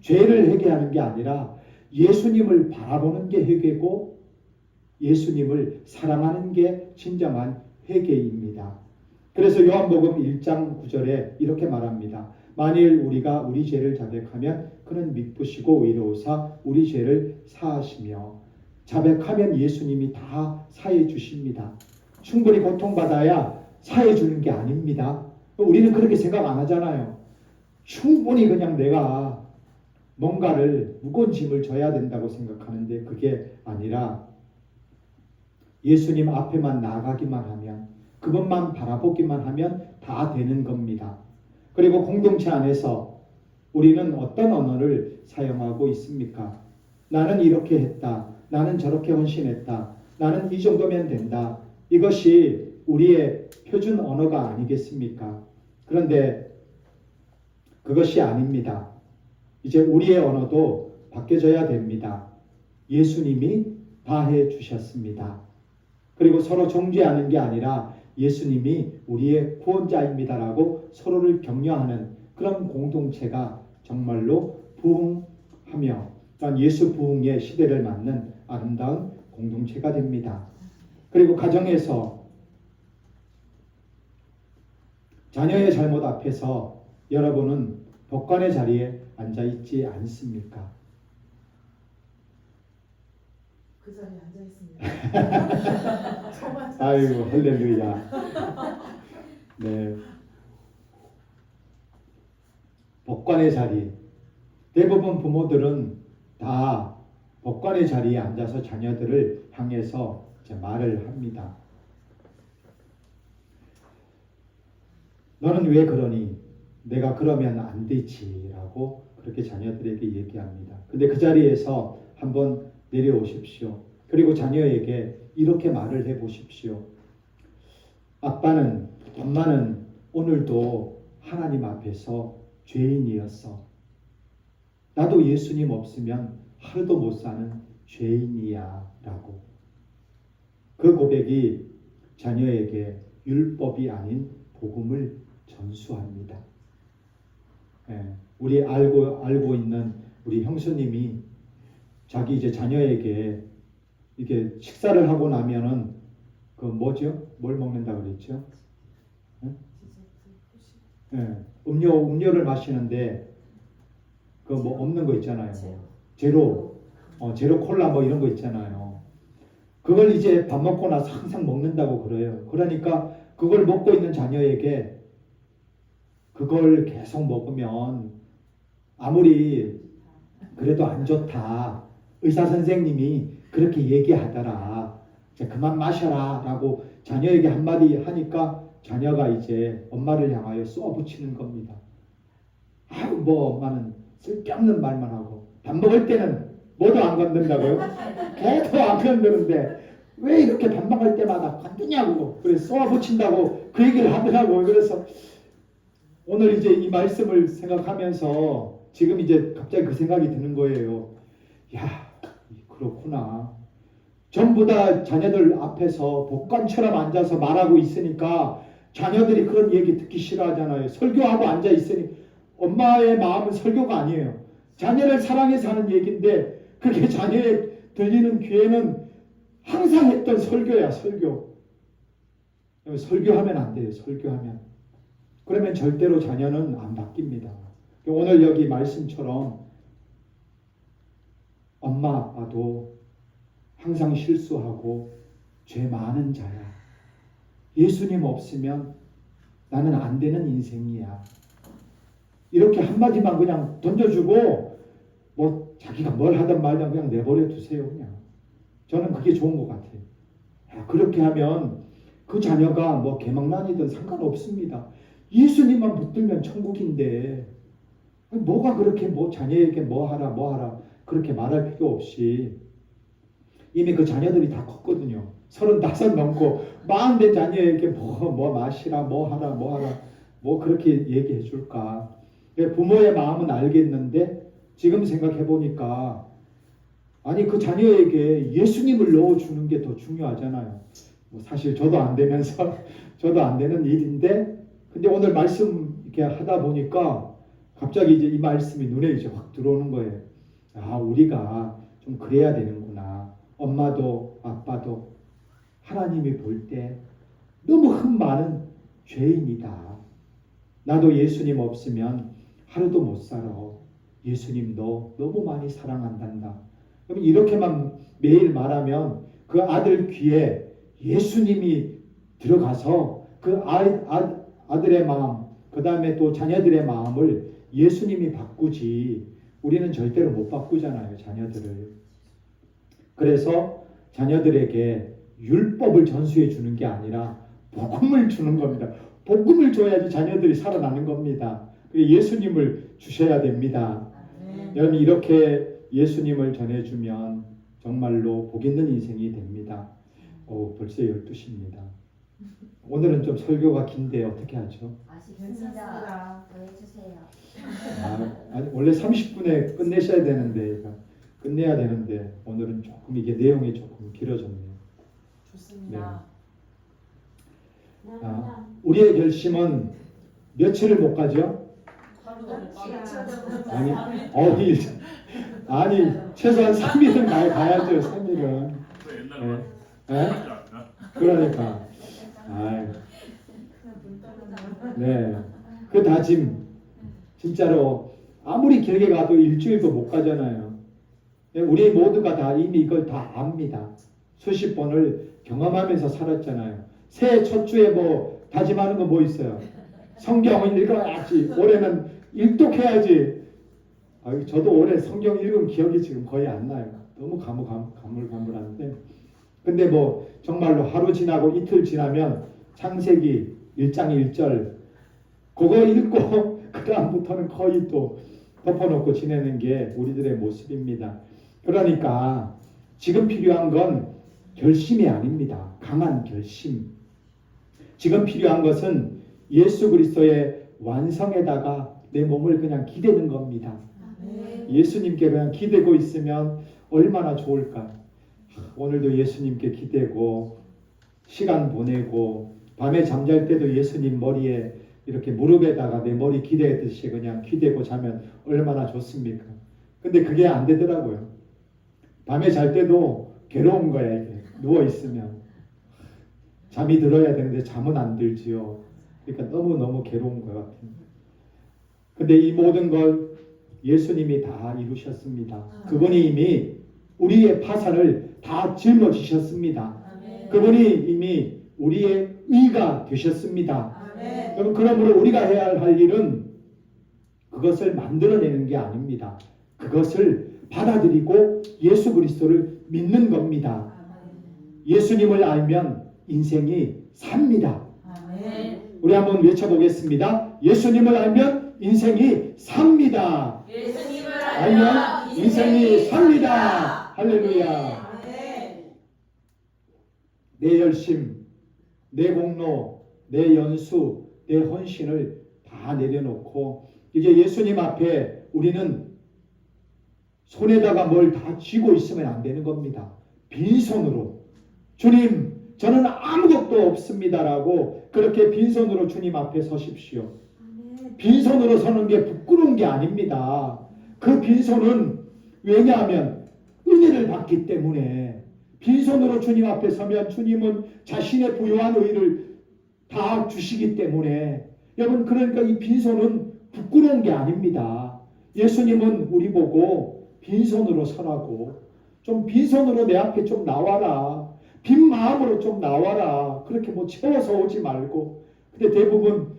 죄를 회개하는 게 아니라 예수님을 바라보는 게 회개고 예수님을 사랑하는 게 진정한 회개입니다. 그래서 요한복음 1장 9절에 이렇게 말합니다. 만일 우리가 우리 죄를 자백하면 그는 미쁘시고 의로우사 우리 죄를 사하시며. 자백하면 예수님이 다 사해 주십니다. 충분히 고통받아야 사해 주는 게 아닙니다. 우리는 그렇게 생각 안 하잖아요. 충분히 그냥 내가 뭔가를 무거운 짐을 져야 된다고 생각하는데 그게 아니라 예수님 앞에만 나가기만 하면 그것만 바라보기만 하면 다 되는 겁니다. 그리고 공동체 안에서 우리는 어떤 언어를 사용하고 있습니까? 나는 이렇게 했다. 나는 저렇게 헌신했다. 나는 이 정도면 된다. 이것이 우리의 표준 언어가 아니겠습니까? 그런데 그것이 아닙니다. 이제 우리의 언어도 바뀌어져야 됩니다. 예수님이 다 해주셨습니다. 그리고 서로 정죄하는 게 아니라 예수님이 우리의 구원자입니다라고 서로를 격려하는 그런 공동체가 정말로 부흥하며 예수 부흥의 시대를 맞는 아름다운 공동체가 됩니다. 그리고 가정에서 자녀의 잘못 앞에서 여러분은 법관의 자리에 앉아 있지 않습니까? 그 자리에 앉아 있습니다. 아이고 할렐루야. 네. 법관의 자리. 대부분 부모들은 다 법관의 자리에 앉아서 자녀들을 향해서 이제 말을 합니다. 너는 왜 그러니? 내가 그러면 안 되지라고 그렇게 자녀들에게 얘기합니다. 근데 그 자리에서 한번 내려오십시오. 그리고 자녀에게 이렇게 말을 해보십시오. 아빠는, 엄마는 오늘도 하나님 앞에서 죄인이었어. 나도 예수님 없으면 하루도 못 사는 죄인이야 라고. 그 고백이 자녀에게 율법이 아닌 복음을 전수합니다. 우리 알고 있는 우리 형수님이 자기 이제 자녀에게 이게 식사를 하고 나면은 그 뭐죠? 뭘 먹는다 그랬죠? 디저트, 후식, 예, 음료를 마시는데 그 뭐 없는 거 있잖아요. 뭐 제로. 제로 콜라 뭐 이런 거 있잖아요. 그걸 이제 밥 먹고 나서 항상 먹는다고 그래요. 그러니까 그걸 먹고 있는 자녀에게 그걸 계속 먹으면 아무리 그래도 안 좋다. 의사 선생님이 그렇게 얘기하더라. 이제 그만 마셔라 라고 자녀에게 한마디 하니까 자녀가 이제 엄마를 향하여 쏘아붙이는 겁니다. 아유 뭐 엄마는 쓸데없는 말만 하고 밥 먹을 때는 뭐도 안 건든다고요? 개도 안 건드는데 왜 이렇게 밥 먹을 때마다 건드냐고 그래서 쏘아붙인다고 그 얘기를 하더라고요. 그래서 오늘 이제 이 말씀을 생각하면서 지금 이제 갑자기 그 생각이 드는 거예요. 야, 그렇구나. 전부 다 자녀들 앞에서 복관처럼 앉아서 말하고 있으니까 자녀들이 그런 얘기 듣기 싫어하잖아요. 설교하고 앉아 있으니 엄마의 마음은 설교가 아니에요. 자녀를 사랑해서 하는 얘기인데 그게 자녀의 들리는 귀에는 항상 했던 설교야, 설교. 설교하면 안 돼요, 설교하면. 그러면 절대로 자녀는 안 바뀝니다. 오늘 여기 말씀처럼 엄마 아빠도 항상 실수하고 죄 많은 자야. 예수님 없으면 나는 안 되는 인생이야. 이렇게 한마디만 그냥 던져주고 뭐 자기가 뭘 하든 말든 그냥 내버려 두세요. 그냥. 저는 그게 좋은 것 같아요. 그렇게 하면 그 자녀가 뭐 개망난이든 상관없습니다. 예수님만 붙들면 천국인데 뭐가 그렇게 뭐 자녀에게 뭐 하라 그렇게 말할 필요 없이 이미 그 자녀들이 다 컸거든요. 35 넘고 40 된 자녀에게 뭐 마시라 뭐 하라 뭐 그렇게 얘기해 줄까. 부모의 마음은 알겠는데 지금 생각해 보니까 아니 그 자녀에게 예수님을 넣어주는 게 더 중요하잖아요. 뭐 사실 저도 안 되면서 저도 안 되는 일인데 근데 오늘 말씀 이렇게 하다 보니까 갑자기 이제 이 말씀이 눈에 이제 확 들어오는 거예요. 아, 우리가 좀 그래야 되는구나. 엄마도 아빠도 하나님이 볼 때 너무 흠 많은 죄인이다. 나도 예수님 없으면 하루도 못 살아. 예수님도 너무 많이 사랑한단다. 그럼 이렇게만 매일 말하면 그 아들 귀에 예수님이 들어가서 그 아들의 마음, 그 다음에 또 자녀들의 마음을 예수님이 바꾸지 우리는 절대로 못 바꾸잖아요. 자녀들을. 그래서 자녀들에게 율법을 전수해 주는 게 아니라 복음을 주는 겁니다. 복음을 줘야지 자녀들이 살아나는 겁니다. 예수님을 주셔야 됩니다. 여러분 이렇게 예수님을 전해주면 정말로 복 있는 인생이 됩니다. 벌써 12시입니다. 오늘은 좀 설교가 긴데 어떻게 하죠? 괜찮습니다. 더 해주세요. 아니, 원래 30분에 끝내셔야 되는데 끝내야 되는데 오늘은 조금 이게 내용이 조금 길어졌네요. 좋습니다. 우리의 결심은 며칠을 못 가죠? 아니, 아니 최소한 3일은 가야죠. 3일은. 네? 그러니까. 네. 그 다짐 진짜로 아무리 길게 가도 일주일도 못 가잖아요. 우리 모두가 다 이미 이걸 다 압니다. 수십 번을 경험하면서 살았잖아요. 새해 첫 주에 뭐 다짐하는 거 뭐 있어요? 성경을 읽어야지. 올해는 일독해야지. 저도 올해 성경 읽은 기억이 지금 거의 안 나요. 너무 가물가물한데. 근데 뭐 정말로 하루 지나고 이틀 지나면 창세기 1장 1절 그거 읽고 그 다음부터는 거의 또 덮어놓고 지내는 게 우리들의 모습입니다. 그러니까 지금 필요한 건 결심이 아닙니다. 강한 결심. 지금 필요한 것은 예수 그리스도의 완성에다가 내 몸을 그냥 기대는 겁니다. 예수님께 그냥 기대고 있으면 얼마나 좋을까. 오늘도 예수님께 기대고 시간 보내고 밤에 잠잘 때도 예수님 머리에 이렇게 무릎에다가 내 머리 기대듯이 그냥 기대고 자면 얼마나 좋습니까? 근데 그게 안 되더라고요. 밤에 잘 때도 괴로운 거야. 이게 누워 있으면 잠이 들어야 되는데 잠은 안 들지요. 그러니까 너무너무 괴로운 것 같아요. 근데 이 모든 걸 예수님이 다 이루셨습니다. 그분이 이미 우리의 파산을 다 짊어지셨습니다. 아멘. 그분이 이미 우리의 의가 되셨습니다. 아멘. 그러므로 우리가 해야 할 일은 그것을 만들어내는 게 아닙니다. 그것을 받아들이고 예수 그리스도를 믿는 겁니다. 예수님을 알면 인생이 삽니다. 아멘. 우리 한번 외쳐보겠습니다. 예수님을 알면 인생이 삽니다. 예수님을 알면 인생이 삽니다. 할렐루야. 아멘. 내 열심, 내 공로, 내 연수, 내 헌신을 다 내려놓고 이제 예수님 앞에 우리는 손에다가 뭘 다 쥐고 있으면 안 되는 겁니다. 빈손으로 주님 저는 아무것도 없습니다라고 그렇게 빈손으로 주님 앞에 서십시오. 빈손으로 서는 게 부끄러운 게 아닙니다. 그 빈손은 왜냐하면 은혜를 받기 때문에 빈손으로 주님 앞에 서면 주님은 자신의 부요한 의를 다 주시기 때문에 여러분 그러니까 이 빈손은 부끄러운 게 아닙니다. 예수님은 우리 보고 빈손으로 서라고 좀 빈손으로 내 앞에 좀 나와라. 빈 마음으로 좀 나와라. 그렇게 뭐 채워서 오지 말고. 근데 대부분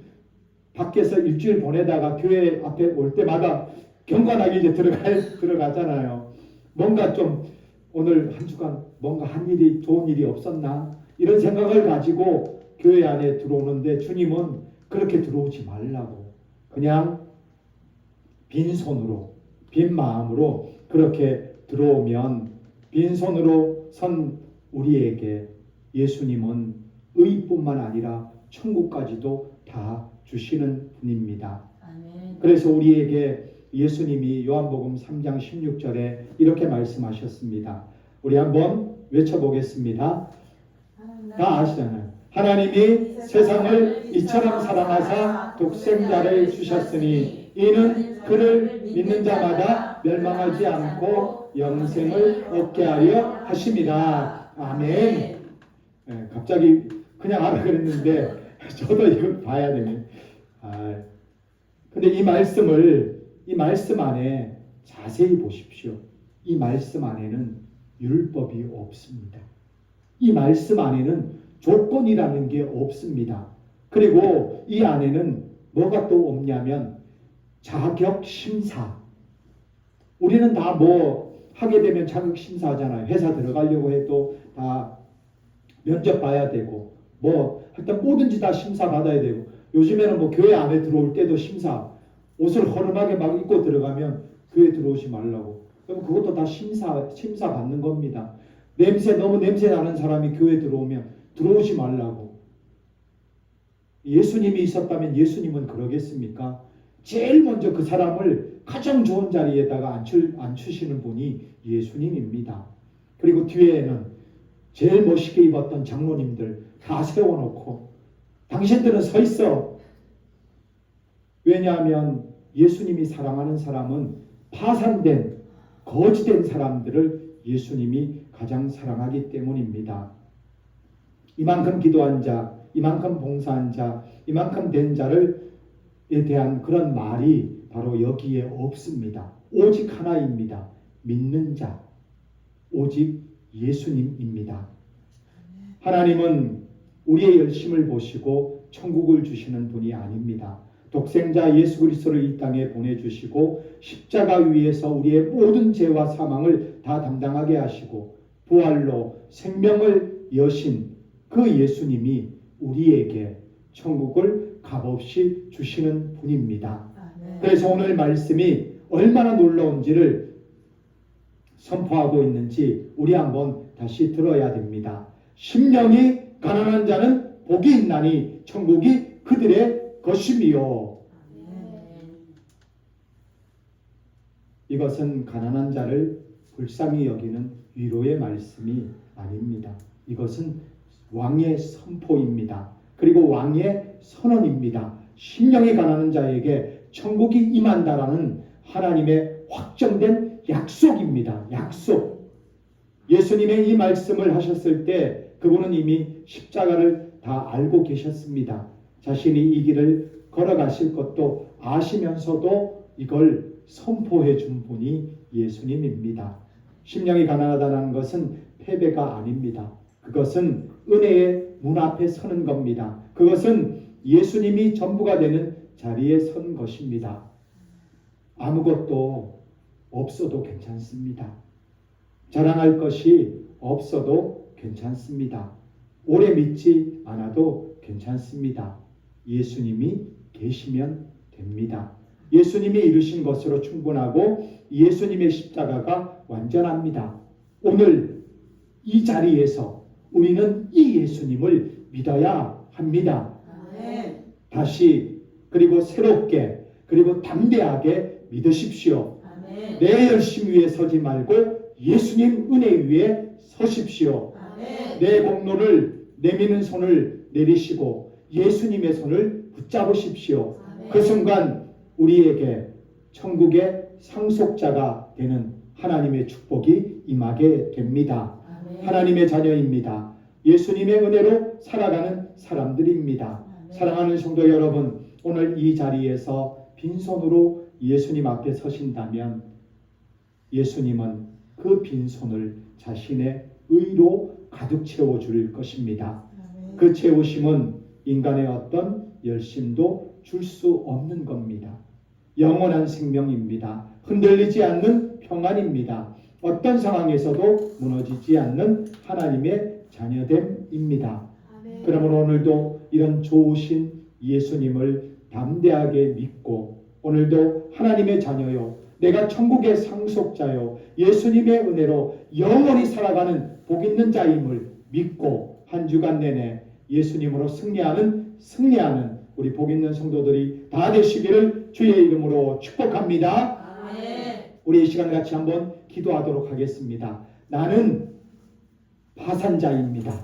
밖에서 일주일 보내다가 교회 앞에 올 때마다 경건하게 이제 들어가잖아요. 뭔가 좀 오늘 한 주간 뭔가 한 일이 좋은 일이 없었나 이런 생각을 가지고 교회 안에 들어오는데 주님은 그렇게 들어오지 말라고 그냥 빈손으로 빈 마음으로 그렇게 들어오면 빈손으로 선 우리에게 예수님은 의뿐만 아니라 천국까지도 다 주시는 분입니다. 아멘. 그래서 우리에게 예수님이 요한복음 3장 16절에 이렇게 말씀하셨습니다. 우리 한번 외쳐보겠습니다. 다 아시잖아요. 하나님이 세상을 이처럼 사랑하사 독생자를 주셨으니 이는 그를 믿는 자마다 멸망하지 않고 영생을 얻게 하려 하심이라. 아멘. 네, 갑자기 그냥 알아 그랬는데 저도 이걸 봐야 되네. 근데 이 말씀 안에 자세히 보십시오. 이 말씀 안에는 율법이 없습니다. 이 말씀 안에는 조건이라는 게 없습니다. 그리고 이 안에는 뭐가 또 없냐면 자격 심사. 우리는 다 뭐 하게 되면 자격 심사하잖아요. 회사 들어가려고 해도 다 면접 봐야 되고 뭐 하여튼 뭐든지 다 심사 받아야 되고 요즘에는 뭐 교회 안에 들어올 때도 심사. 옷을 허름하게 막 입고 들어가면 교회 들어오지 말라고. 그럼 그것도 다 심사 받는 겁니다. 너무 냄새 나는 사람이 교회 들어오면 들어오지 말라고. 예수님이 있었다면 예수님은 그러겠습니까? 제일 먼저 그 사람을 가장 좋은 자리에다가 앉히시는 분이 예수님입니다. 그리고 뒤에는 제일 멋있게 입었던 장로님들 다 세워놓고 당신들은 서 있어. 왜냐하면 예수님이 사랑하는 사람은 파산된 거지된 사람들을 예수님이 가장 사랑하기 때문입니다. 이만큼 기도한 자, 이만큼 봉사한 자, 이만큼 된 자를에 대한 그런 말이 바로 여기에 없습니다. 오직 하나입니다. 믿는 자, 오직 예수님입니다. 하나님은 우리의 열심을 보시고 천국을 주시는 분이 아닙니다. 독생자 예수 그리스도를 이 땅에 보내주시고 십자가 위에서 우리의 모든 죄와 사망을 다 담당하게 하시고 부활로 생명을 여신 그 예수님이 우리에게 천국을 값없이 주시는 분입니다. 그래서 오늘 말씀이 얼마나 놀라운지를 선포하고 있는지 우리 한번 다시 들어야 됩니다. 심령이 가난한 자는 복이 있나니 천국이 그들의 것임이요. 이것은 가난한 자를 불쌍히 여기는 위로의 말씀이 아닙니다. 이것은 왕의 선포입니다. 그리고 왕의 선언입니다. 심령이 가난한 자에게 천국이 임한다라는 하나님의 확정된 약속입니다. 약속. 예수님의 이 말씀을 하셨을 때 그분은 이미 십자가를 다 알고 계셨습니다. 자신이 이 길을 걸어가실 것도 아시면서도 이걸 선포해 준 분이 예수님입니다. 심령이 가난하다는 것은 패배가 아닙니다. 그것은 은혜의 문 앞에 서는 겁니다. 그것은 예수님이 전부가 되는 자리에 선 것입니다. 아무것도 없어도 괜찮습니다. 자랑할 것이 없어도 괜찮습니다. 오래 믿지 않아도 괜찮습니다. 예수님이 계시면 됩니다. 예수님이 이루신 것으로 충분하고 예수님의 십자가가 완전합니다. 오늘 이 자리에서 우리는 이 예수님을 믿어야 합니다. 아멘. 다시 그리고 새롭게 그리고 담대하게 믿으십시오. 아멘. 내 열심 위에 서지 말고 예수님 은혜 위에 서십시오. 아멘. 내 공로를 내미는 손을 내리시고 예수님의 손을 붙잡으십시오. 아멘. 그 순간 우리에게 천국의 상속자가 되는 하나님의 축복이 임하게 됩니다. 아멘. 하나님의 자녀입니다. 예수님의 은혜로 살아가는 사람들입니다. 아멘. 사랑하는 성도 여러분, 오늘 이 자리에서 빈손으로 예수님 앞에 서신다면 예수님은 그 빈손을 자신의 의로 가득 채워줄 것입니다. 아멘. 그 채우심은 인간의 어떤 열심도 줄 수 없는 겁니다. 영원한 생명입니다. 흔들리지 않는 평안입니다. 어떤 상황에서도 무너지지 않는 하나님의 자녀됨입니다. 아멘. 그러므로 오늘도 이런 좋으신 예수님을 담대하게 믿고 오늘도 하나님의 자녀요, 내가 천국의 상속자요, 예수님의 은혜로 영원히 살아가는 복 있는 자임을 믿고 한 주간 내내 예수님으로 승리하는 우리 복 있는 성도들이 다 되시기를 주의 이름으로 축복합니다. 아멘. 우리 이 시간 같이 한번 기도하도록 하겠습니다. 나는 파산자입니다.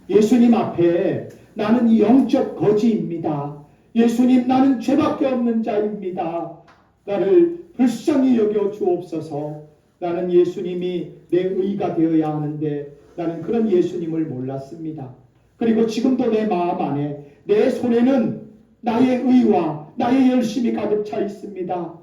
예수님 앞에 나는 영적 거지입니다. 예수님, 나는 죄밖에 없는 자입니다. 나를 불쌍히 여겨 주옵소서. 나는 예수님이 내 의가 되어야 하는데 나는 그런 예수님을 몰랐습니다. 그리고 지금도 내 마음 안에 내 손에는 나의 의와 나의 열심이 가득 차 있습니다.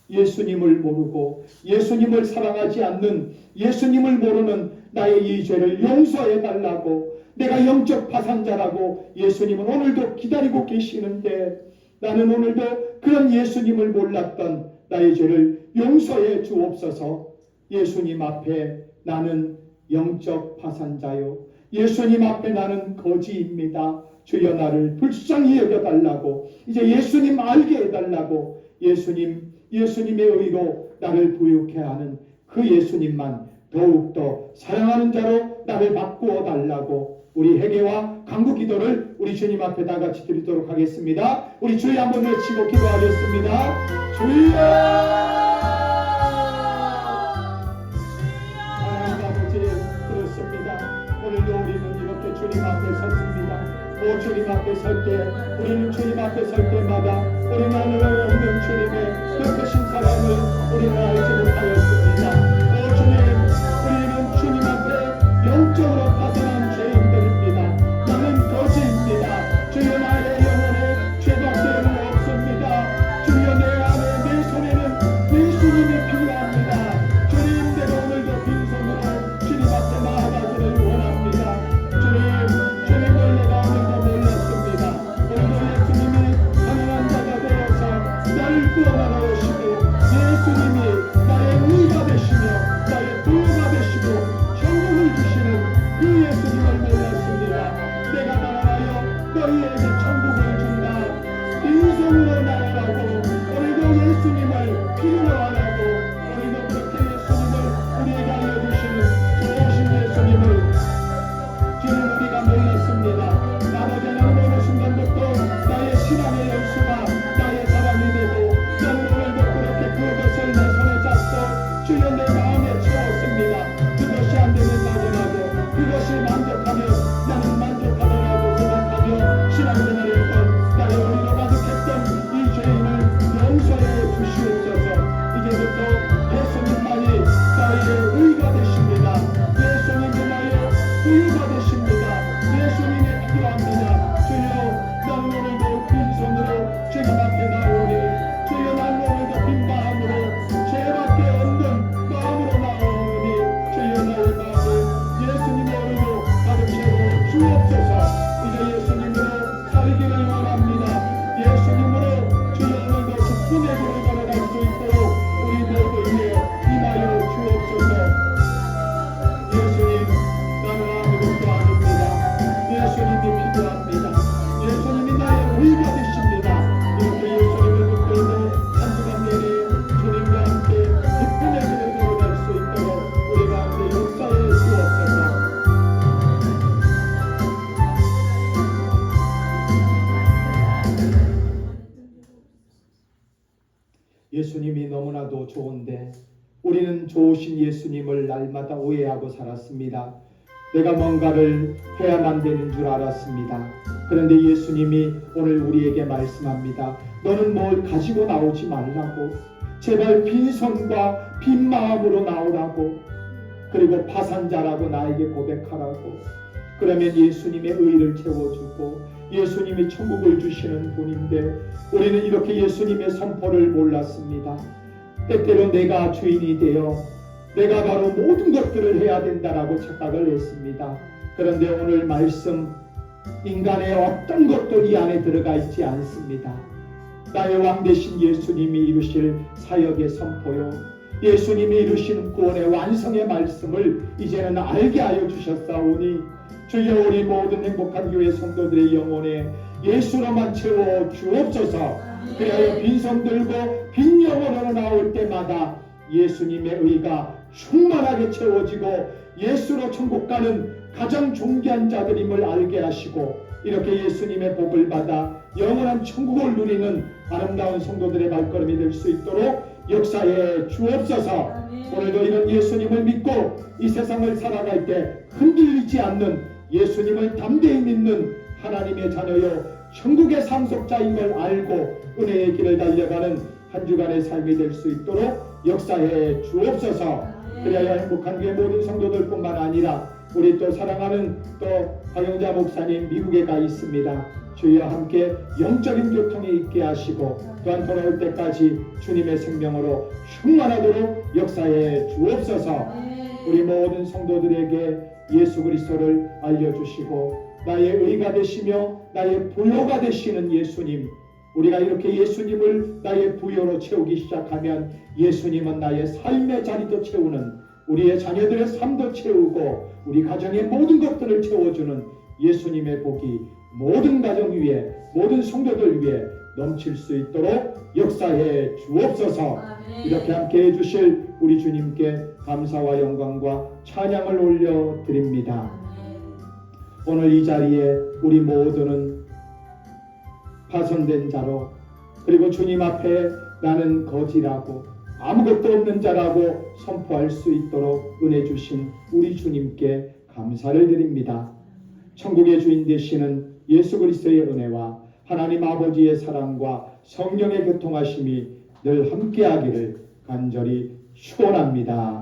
예수님을 모르고 예수님을 사랑하지 않는, 예수님을 모르는 나의 이 죄를 용서해 달라고, 내가 영적 파산자라고 예수님은 오늘도 기다리고 계시는데 나는 오늘도 그런 예수님을 몰랐던 나의 죄를 용서해 주옵소서. 예수님 앞에 나는 영적 파산자요, 예수님 앞에 나는 거지입니다. 주여 나를 불쌍히 여겨달라고, 이제 예수님 알게 해달라고, 예수님의 의로 나를 부유케 하는 그 예수님만 더욱더 사랑하는 자로 나를 바꾸어 달라고, 우리 회개와 간구 기도를 우리 주님 앞에 다 같이 드리도록 하겠습니다. 우리 주여 한번 외치고 기도하겠습니다. 주여! 하나님 아버지, 그렇습니다. 오늘도 우리는 이렇게 주님 앞에 섰습니다. 오, 주님 앞에 설 때, 우리는 주님 앞에 설 때마다 우리는 하늘 없는 주님의 그 크신 사랑을 우리는 알지 못하였습니다. 오 주님, 우리는 주님 앞에 영적으로 파산한 죄인들입니다. 나는 거지입니다. 주여, 나의 영혼에 죄밖에 없습니다. 주여, 내 안에 내 손에는 예수님이 필요합니다. 주님, 내가 오늘도 빈손으로 주님 앞에 나아가기를 원합니다. 주님을 내가 오늘도 몰랐습니다. 오늘도 예수님이 가난한 자가 되어서 나를 구원하러 오시고 예수님이 나의 의가 되시며 나의 부유가 되시고 천국을 주시는 그 예수님을 몰랐습니다. 내가 나아가여 너희에게 천국을 준다. 빈손으로 나아가고 오늘도 예수님을 필요로 하라고, 오늘도 그렇게 예수님을 우리에게 알려주시는 좋으신 예수님을 주님 우리가 몰랐습니다. 나머지 나는 어느 순간부터 나의 신앙의 열수가 나의 사랑이 되고 나는 오늘도 그렇게 그것을 내 예수님이 너무나도 좋은데 우리는 좋으신 예수님을 날마다 오해하고 살았습니다. 내가 뭔가를 해야만 되는 줄 알았습니다. 그런데 예수님이 오늘 우리에게 말씀합니다. 너는 뭘 가지고 나오지 말라고. 제발 빈손과 빈 마음으로 나오라고. 그리고 파산자라고 나에게 고백하라고. 그러면 예수님의 의를 채워주고 예수님이 천국을 주시는 분인데 우리는 이렇게 예수님의 선포를 몰랐습니다. 때때로 내가 주인이 되어 내가 바로 모든 것들을 해야 된다라고 착각을 했습니다. 그런데 오늘 말씀, 인간의 어떤 것도 이 안에 들어가 있지 않습니다. 나의 왕 되신 예수님이 이루실 사역의 선포요, 예수님이 이루신 구원의 완성의 말씀을 이제는 알게 하여 주셨사오니 주여 우리 모든 행복한 교회 성도들의 영혼에 예수로만 채워 주옵소서. 그리하여 빈손 들고 빈 영혼으로 나올 때마다 예수님의 의가 충만하게 채워지고 예수로 천국 가는 가장 존귀한 자들임을 알게 하시고 이렇게 예수님의 복을 받아 영원한 천국을 누리는 아름다운 성도들의 발걸음이 될 수 있도록 역사에 주옵소서. 오늘도 이런 예수님을 믿고 이 세상을 살아갈 때 흔들리지 않는 예수님을 담대히 믿는 하나님의 자녀여 천국의 상속자인 걸 알고 은혜의 길을 달려가는 한 주간의 삶이 될 수 있도록 역사해 주옵소서. 그래야 행복한 교회 모든 성도들뿐만 아니라 우리 또 사랑하는 또 박영자 목사님 미국에 가 있습니다. 주여 함께 영적인 교통이 있게 하시고 또한 돌아올 때까지 주님의 생명으로 충만하도록 역사해 주옵소서. 우리 모든 성도들에게 예수 그리스도를 알려주시고 나의 의가 되시며 나의 부요가 되시는 예수님, 우리가 이렇게 예수님을 나의 부요로 채우기 시작하면 예수님은 나의 삶의 자리도 채우는, 우리의 자녀들의 삶도 채우고 우리 가정의 모든 것들을 채워주는 예수님의 복이 모든 가정 위에 모든 성도들 위에 넘칠 수 있도록 역사해 주옵소서. 이렇게 함께 해주실 우리 주님께 감사와 영광과 찬양을 올려드립니다. 오늘 이 자리에 우리 모두는 파손된 자로, 그리고 주님 앞에 나는 거지라고 아무것도 없는 자라고 선포할 수 있도록 은혜 주신 우리 주님께 감사를 드립니다. 천국의 주인 되시는 예수 그리스도의 은혜와 하나님 아버지의 사랑과 성령의 교통하심이 늘 함께하기를 간절히 축원합니다.